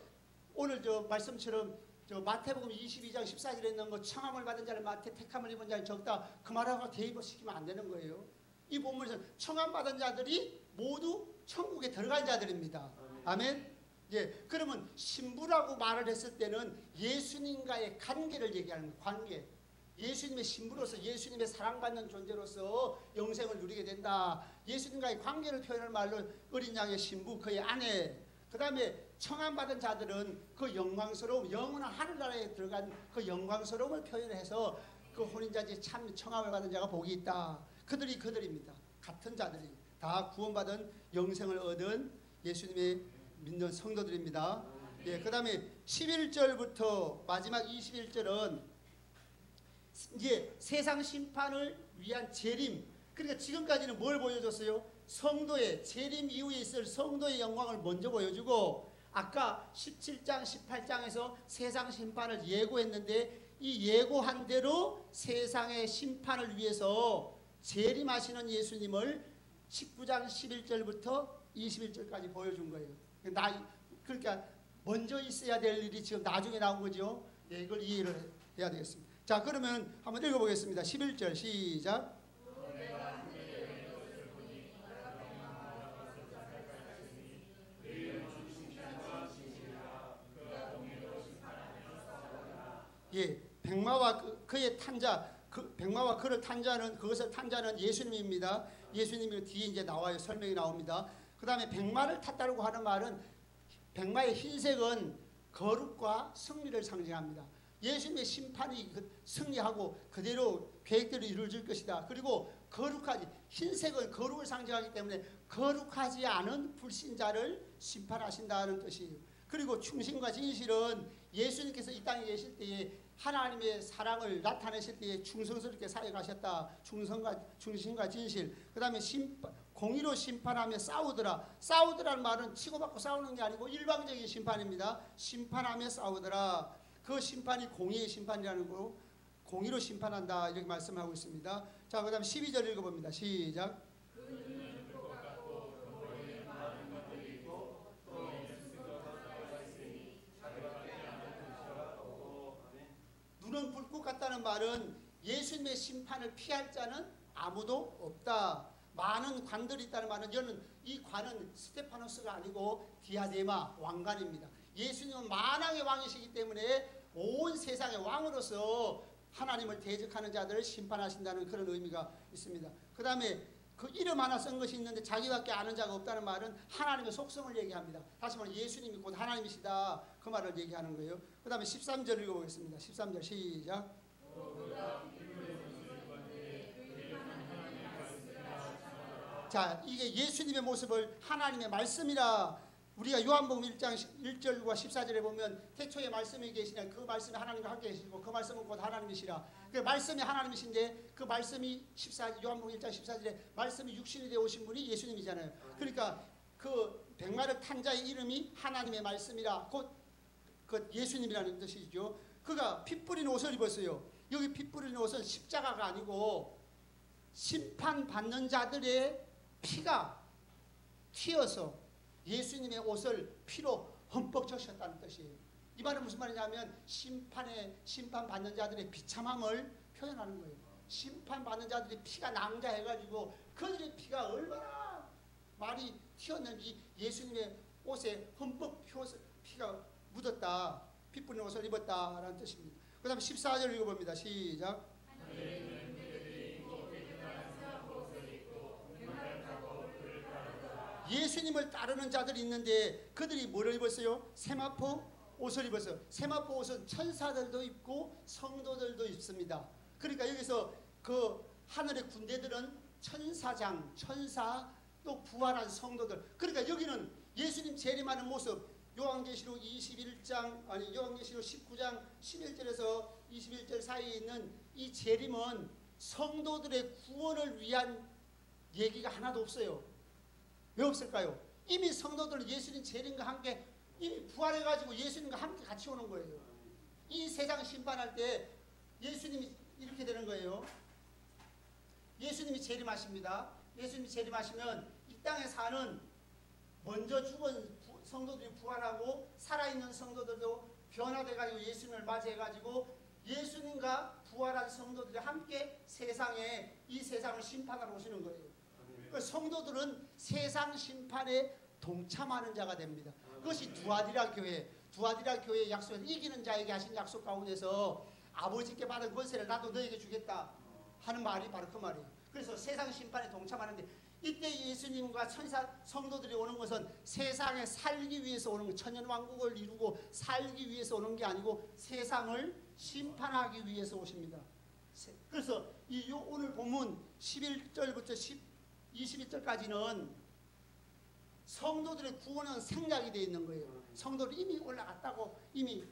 오늘 저 말씀처럼 저 마태복음 22장 14절에 있는 거 청함을 받은 자를 마태 택함을 입은 자를 적다 그 말하고 대입시키면 안 되는 거예요. 이 본문에서 청함 받은 자들이 모두 천국에 들어간 자들입니다. 아멘. 예, 그러면 신부라고 말을 했을 때는 예수님과의 관계를 얘기하는 거예요. 관계. 예수님의 신부로서 예수님의 사랑받는 존재로서 영생을 누리게 된다. 예수님과의 관계를 표현할 말로 어린 양의 신부, 그의 아내. 그 다음에 청함받은 자들은 그 영광스러움, 영원한 하늘나라에 들어간 그 영광스러움을 표현해서 그 혼인잔치에 참 청함을 받은 자가 복이 있다. 그들입니다. 같은 자들이 다 구원받은 영생을 얻은 예수님의 믿는 성도들입니다. 예, 그 다음에 11절부터 마지막 21절은 이제 세상 심판을 위한 재림. 그러니까 지금까지는 뭘 보여줬어요? 성도의 재림 이후에 있을 성도의 영광을 먼저 보여주고 아까 17장 18장에서 세상 심판을 예고했는데 이 예고한 대로 세상의 심판을 위해서 재림하시는 예수님을 19장 11절부터 21절까지 보여준 거예요. 그러니까 먼저 있어야 될 일이 지금 나중에 나온 거죠. 예, 이걸 이해를 해야 되겠습니다. 자, 그러면 한번 읽어보겠습니다. 11절 시작. 예, 백마와 그의 탄자, 백마와 그를 탄 자는 그것을 탄 자는 예수님입니다. 예수님이 뒤에 이제 나와요. 설명이 나옵니다. 그 다음에 백마를 탔다고 하는 말은 백마의 흰색은 거룩과 승리를 상징합니다. 예수님의 심판이 승리하고 그대로 계획대로 이루어질 것이다. 그리고 거룩하지, 흰색은 거룩을 상징하기 때문에 거룩하지 않은 불신자를 심판하신다는 뜻이에요. 그리고 충신과 진실은 예수님께서 이 땅에 계실 때에 하나님의 사랑을 나타내실 때에 충성스럽게 사역하셨다. 충신과 진실. 그 다음에 공의로 심판하며 싸우더라. 싸우더라는 말은 치고받고 싸우는 게 아니고 일방적인 심판입니다. 심판하며 싸우더라. 그 심판이 공의의 심판이라는 거고 공의로 심판한다. 이렇게 말씀하고 있습니다. 자, 그 다음에 12절 읽어봅니다. 시작. 눈은 불꽃 같다는 말은 예수님의 심판을 피할 자는 아무도 없다. 많은 관들이 있다는 말은 이 관은 스테파노스가 아니고 디아데마 왕관입니다. 예수님은 만왕의 왕이시기 때문에 온 세상의 왕으로서 하나님을 대적하는 자들을 심판하신다는 그런 의미가 있습니다. 그 다음에 그 이름 하나 쓴 것이 있는데 자기밖에 아는 자가 없다는 말은 하나님의 속성을 얘기합니다. 다시 말해 예수님이 곧 하나님이시다. 그 말을 얘기하는 거예요. 그 다음에 13절 읽어보겠습니다. 13절 시작. 자, 이게 예수님의 모습을 하나님의 말씀이라 우리가 요한복음 1장 1절과 14절에 보면 태초에 말씀이 계시냐 그 말씀이 하나님과 함께 계시고 그 말씀은 곧 하나님이시라. 그 말씀이 하나님이신데 그 말씀이 요한복음 1장 14절에 말씀이 육신이 되어 오신 분이 예수님이잖아요. 그러니까 그 백마를 탄 자의 이름이 하나님의 말씀이라 곧 예수님이라는 뜻이죠. 그가 피 뿌린 옷을 입었어요. 여기 피 뿌린 옷은 십자가가 아니고 심판받는 자들의 피가 튀어서 예수님의 옷을 피로 흠뻑 적셨다는 뜻이에요. 이 말은 무슨 말이냐면 심판받는 자들의 비참함을 표현하는 거예요. 심판받는 자들이 피가 낭자해가지고 그들의 피가 얼마나 많이 튀었는지 예수님의 옷에 흠뻑 피가 묻었다. 피 뿌린 옷을 입었다라는 뜻입니다. 그 다음에 14절 읽어봅니다. 시작. 예수님을 따르는 자들이 있는데 그들이 뭐를 입었어요? 세마포 옷을 입었어요. 세마포 옷은 천사들도 입고 성도들도 입습니다. 그러니까 여기서 그 하늘의 군대들은 천사장, 천사, 또 부활한 성도들. 그러니까 여기는 예수님 재림하는 모습, 요한계시록 19장 11절에서 21절 사이에 있는 이 재림은 성도들의 구원을 위한 얘기가 하나도 없어요. 왜 없을까요? 이미 성도들은 예수님 재림과 함께 이미 부활해가지고 예수님과 함께 같이 오는 거예요. 이 세상 심판할 때 예수님이 이렇게 되는 거예요. 예수님이 재림하십니다. 예수님이 재림하시면 이 땅에 사는 먼저 죽은 성도들이 부활하고 살아있는 성도들도 변화돼가지고 예수님을 맞이해가지고 예수님과 부활한 성도들이 함께 이 세상을 심판하러 오시는 거예요. 그 성도들은 세상 심판에 동참하는 자가 됩니다. 그것이 두아디라 교회의 약속에서 이기는 자에게 하신 약속 가운데서 아버지께 받은 권세를 나도 너에게 주겠다 하는 말이 바로 그 말이에요. 그래서 세상 심판에 동참하는데 이때 예수님과 성도들이 오는 것은 세상에 살기 위해서 오는 것, 천년왕국을 이루고 살기 위해서 오는 게 아니고 세상을 심판하기 위해서 오십니다. 그래서 오늘 본문 11절부터 22절까지는 성도들의 구원은 생략이 되어 있는 거예요. 성도들이 이미 올라갔다고 이미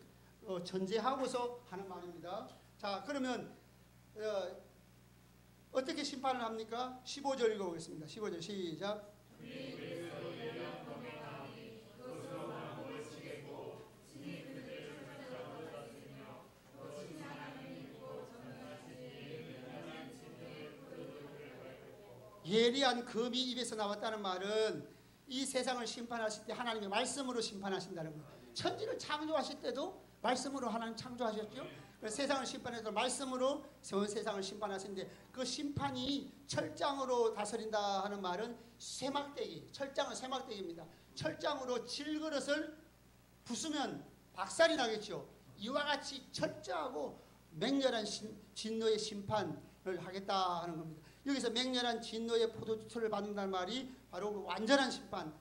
전제하고서 하는 말입니다. 자, 그러면 어떻게 심판을 합니까? 15절 읽어보겠습니다. 15절 시작. 예리한 금이 입에서 나왔다는 말은 이 세상을 심판하실 때 하나님의 말씀으로 심판하신다는 거예요. 천지를 창조하실 때도 말씀으로 하나님 창조하셨죠. 세상을 심판해서 말씀으로 세상을 심판하시는데 그 심판이 철장으로 다스린다 하는 말은 철장은 쇠막대기입니다. 철장으로 질그릇을 부수면 박살이 나겠죠. 이와 같이 철저하고 맹렬한 진노의 심판을 하겠다 하는 겁니다. 여기서 맹렬한 진노의 포도주를 받는다는 말이 바로 그 완전한 심판,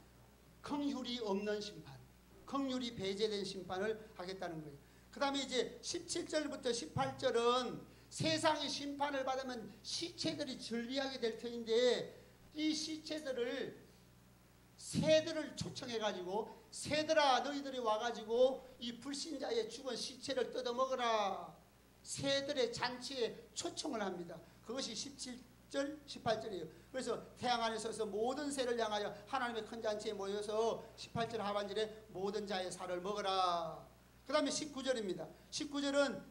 긍휼이 없는 심판, 긍휼이 배제된 심판을 하겠다는 거예요. 그 다음에 이제 17절부터 18절은 세상의 심판을 받으면 시체들이 즐비하게 될 터인데 이 시체들을 새들을 초청해가지고 새들아 너희들이 와가지고 이 불신자의 죽은 시체를 뜯어먹어라 새들의 잔치에 초청을 합니다. 그것이 17절 18절이에요. 그래서 태양 아래 서서 모든 새를 향하여 하나님의 큰 잔치에 모여서 18절 하반절에 모든 자의 살을 먹어라. 그 다음에 19절입니다. 19절은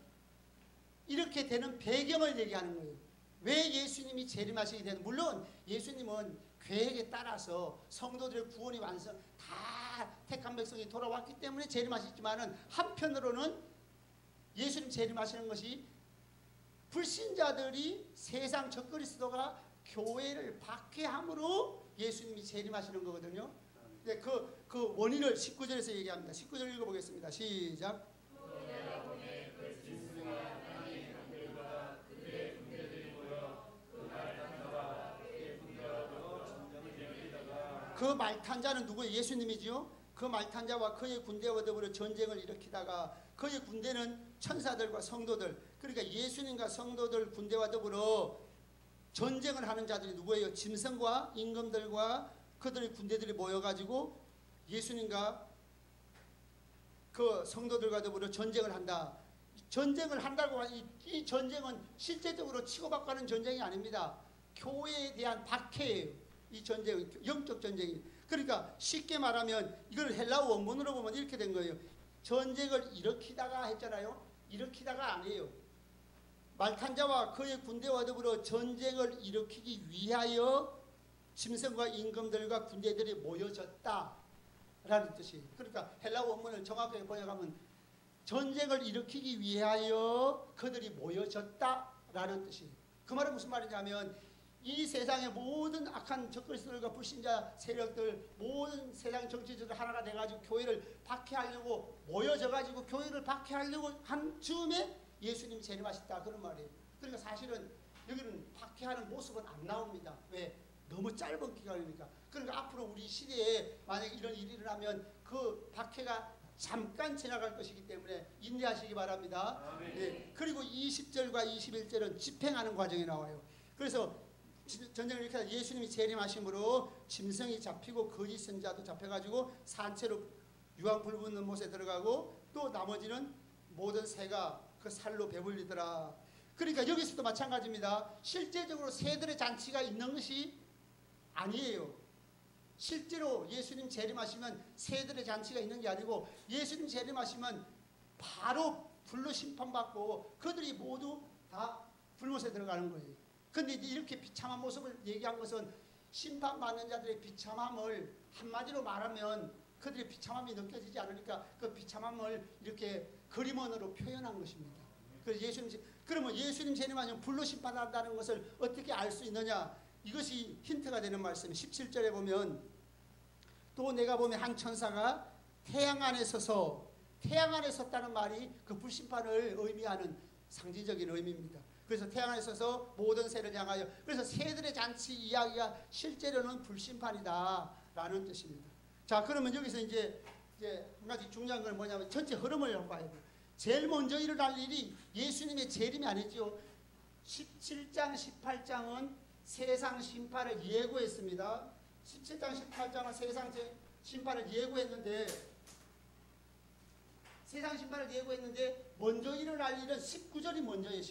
이렇게 되는 배경을 얘기하는 거예요. 왜 예수님이 재림하시게 되는, 물론 예수님은 계획에 따라서 성도들의 구원이 다 택한 백성이 돌아왔기 때문에 재림하셨지만은 한편으로는 예수님 재림하시는 것이 불신자들이 세상 적그리스도가 교회를 박해함으로 예수님이 재림하시는 거거든요. 그 원인을 19절에서 얘기합니다. 19절 읽어보겠습니다. 시작. 그 말탄 자는 누구예요? 예수님이죠. 그 말탄 자와 그의 군대와 더불어 전쟁을 일으키다가 그의 군대는 천사들과 성도들, 그러니까 예수님과 성도들 군대와 더불어 전쟁을 하는 자들이 누구예요? 짐승과 임금들과 그들의 군대들이 모여가지고 예수님과 그 성도들과 더불어 전쟁을 한다. 전쟁을 한다고 하니 이 전쟁은 실제적으로 치고받고 하는 전쟁이 아닙니다. 교회에 대한 박해예요. 이 전쟁은 영적 전쟁이에요. 그러니까 쉽게 말하면 이걸 헬라어 원문으로 보면 이렇게 된 거예요. 전쟁을 일으키다가 했잖아요. 일으키다가 아니에요. 말탄자와 그의 군대와 더불어 전쟁을 일으키기 위하여 짐승과 임금들과 군대들이 모여졌다라는 뜻이에요. 그러니까 헬라 원문을 정확하게 번역하면 전쟁을 일으키기 위하여 그들이 모여졌다라는 뜻이에요. 그 말은 무슨 말이냐면 이 세상의 모든 악한 적그리스도들과 불신자 세력들, 모든 세상 정치자들 하나가 돼가지고 교회를 박해하려고 모여져가지고 교회를 박해하려고 한 즈음에 예수님이 재림하셨다, 그런 말이에요. 그러니까 사실은 여기는 박해하는 모습은 안 나옵니다. 왜? 너무 짧은 기간이니까. 그러니까 앞으로 우리 시대에 만약 이런 일이 일어나면 그 박해가 잠깐 지나갈 것이기 때문에 인내하시기 바랍니다. 네. 그리고 20절과 21절은 집행하는 과정이 나와요. 그래서 전쟁을 이렇게 해서 예수님이 재림하심으로 짐승이 잡히고 거짓 선자도 잡혀가지고 산채로 유황 불붙는 못에 들어가고 또 나머지는 모든 새가 그 살로 배불리더라. 그러니까 여기서도 마찬가지입니다. 실제적으로 새들의 잔치가 있는 것이 아니에요. 실제로 예수님 재림하시면 새들의 잔치가 있는 게 아니고 예수님 재림하시면 바로 불로 심판받고 그들이 모두 다 불못에 들어가는 거예요. 근데 이렇게 비참한 모습을 얘기한 것은 심판받는 자들의 비참함을 한마디로 말하면 그들의 비참함이 느껴지지 않으니까 그 비참함을 이렇게 그림원으로 표현한 것입니다. 그래서 그러면 예수님 재림하면 불로 심판한다는 것을 어떻게 알 수 있느냐? 이것이 힌트가 되는 말씀. 17절에 보면 또 내가 보면 한 천사가 태양 안에 섰다는 말이 그 불심판을 의미하는 상징적인 의미입니다. 그래서 태양 안에 서서 모든 새를 향하여, 그래서 새들의 잔치 이야기가 실제로는 불심판이다라는 뜻입니다. 자, 그러면 여기서 이제 한 가지 중요한 건 뭐냐면 전체 흐름을 봐야 돼요. 제일 먼저 일어날 일이 예수님의 재림이 아니죠. 17장, 18장은 세상 심판을 예고했습니다. 17장, 18장은 세상 심판을 예고했는데 세상 심판을 예고했는데 먼저 일어날 일은 19절이 먼저예요.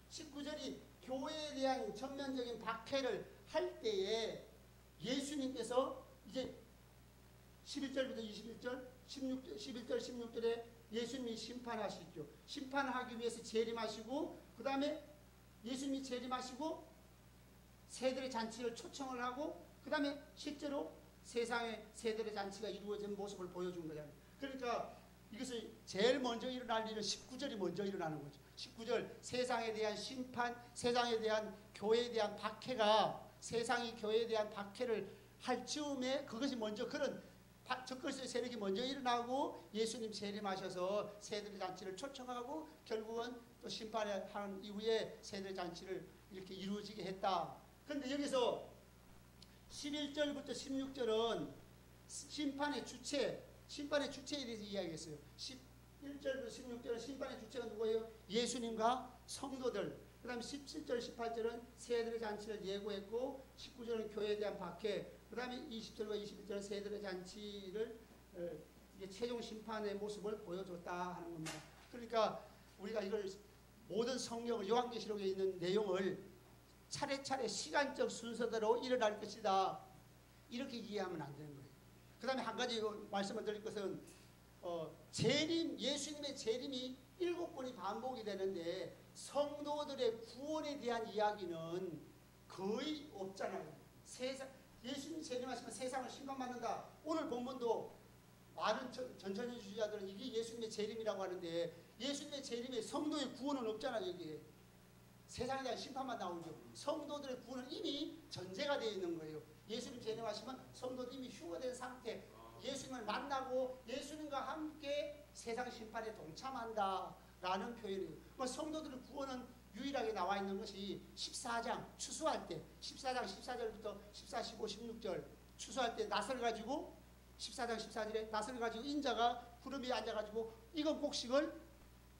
19절이 교회에 대한 전면적인 박해를 할 때에 예수님께서 이제 11절부터 21절, 11절, 16절에 예수님이 심판하시죠. 심판하기 위해서 재림하시고 그 다음에 예수님이 재림하시고 새들의 잔치를 초청을 하고 그 다음에 실제로 세상에 새들의 잔치가 이루어진 모습을 보여준 거잖아요. 그러니까 이것을 제일 먼저 일어날 일은 19절이 먼저 일어나는 거죠. 19절 세상에 대한 심판, 세상에 대한 교회에 대한 박해가 세상이 교회에 대한 박해를 할 즈음에 그것이 먼저 그런 적그리스도의 세력이 먼저 일어나고 예수님 재림하셔서 새들의 잔치를 초청하고 결국은 또 심판하는 이후에 새들의 잔치를 이렇게 이루어지게 했다. 그런데 여기서 11절부터 16절은 심판의 주체에 대해서 이야기했어요. 11절부터 16절은 심판의 주체가 누구예요? 예수님과 성도들. 그 다음에 17절, 18절은 새들의 잔치를 예고했고 19절은 교회에 대한 박해, 그 다음에 20절과 21절은 새들의 잔치를 이게 최종 심판의 모습을 보여줬다 하는 겁니다. 그러니까 우리가 이걸 모든 성경을 요한계시록에 있는 내용을 차례차례 시간적 순서대로 일어날 것이다 이렇게 이해하면 안 되는 거예요. 그 다음에 한 가지 말씀을 드릴 것은 예수님의 재림이 7번이 반복이 되는데 성도들의 구원에 대한 이야기는 거의 없잖아요. 예수님 재림하시면 세상을 심판받는다. 오늘 본문도 많은 전천주의자들은 이게 예수님의 재림이라고 하는데 예수님의 재림에 성도의 구원은 없잖아요. 여기에 세상에 대한 심판만 나오죠. 성도들의 구원은 이미 전제가 되어 있는 거예요. 예수님 재림하시면 성도들이 이미 휴거된 상태, 예수님을 만나고 예수님과 함께 세상 심판에 동참한다라는 표현이에요. 성도들의 구원은 유일하게 나와 있는 것이 14장 추수할 때 14장 14절부터 14, 15, 16절 추수할 때 낫을 가지고 14장 14절에 낫을 가지고 인자가 구름 위에 앉아가지고 익은 곡식을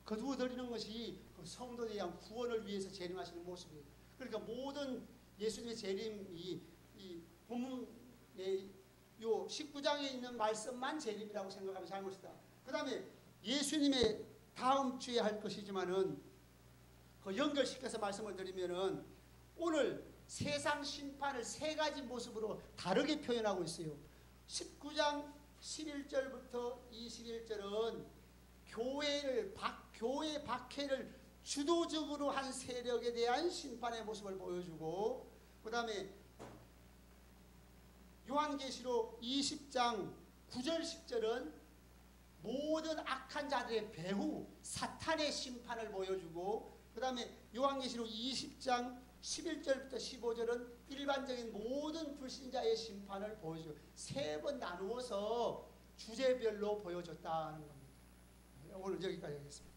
거두어 드리는 것이 그 성도에 대한 구원을 위해서 재림하시는 모습이에요. 그러니까 모든 예수님의 재림이 이 본문의 요 19장에 있는 말씀만 재림이라고 생각하면 잘못이다. 그 다음에 예수님의 다음 주에 할 것이지만은 그 연결시켜서 말씀을 드리면은 오늘 세상 심판을 세 가지 모습으로 다르게 표현하고 있어요. 19장 11절부터 21절은 교회 박해를 주도적으로 한 세력에 대한 심판의 모습을 보여주고 그 다음에 요한계시록 20장 9절 10절은 모든 악한 자들의 배후 사탄의 심판을 보여주고, 그 다음에 요한계시록 20장 11절부터 15절은 일반적인 모든 불신자의 심판을 보여주고, 세 번 나누어서 주제별로 보여줬다는 겁니다. 오늘 여기까지 하겠습니다.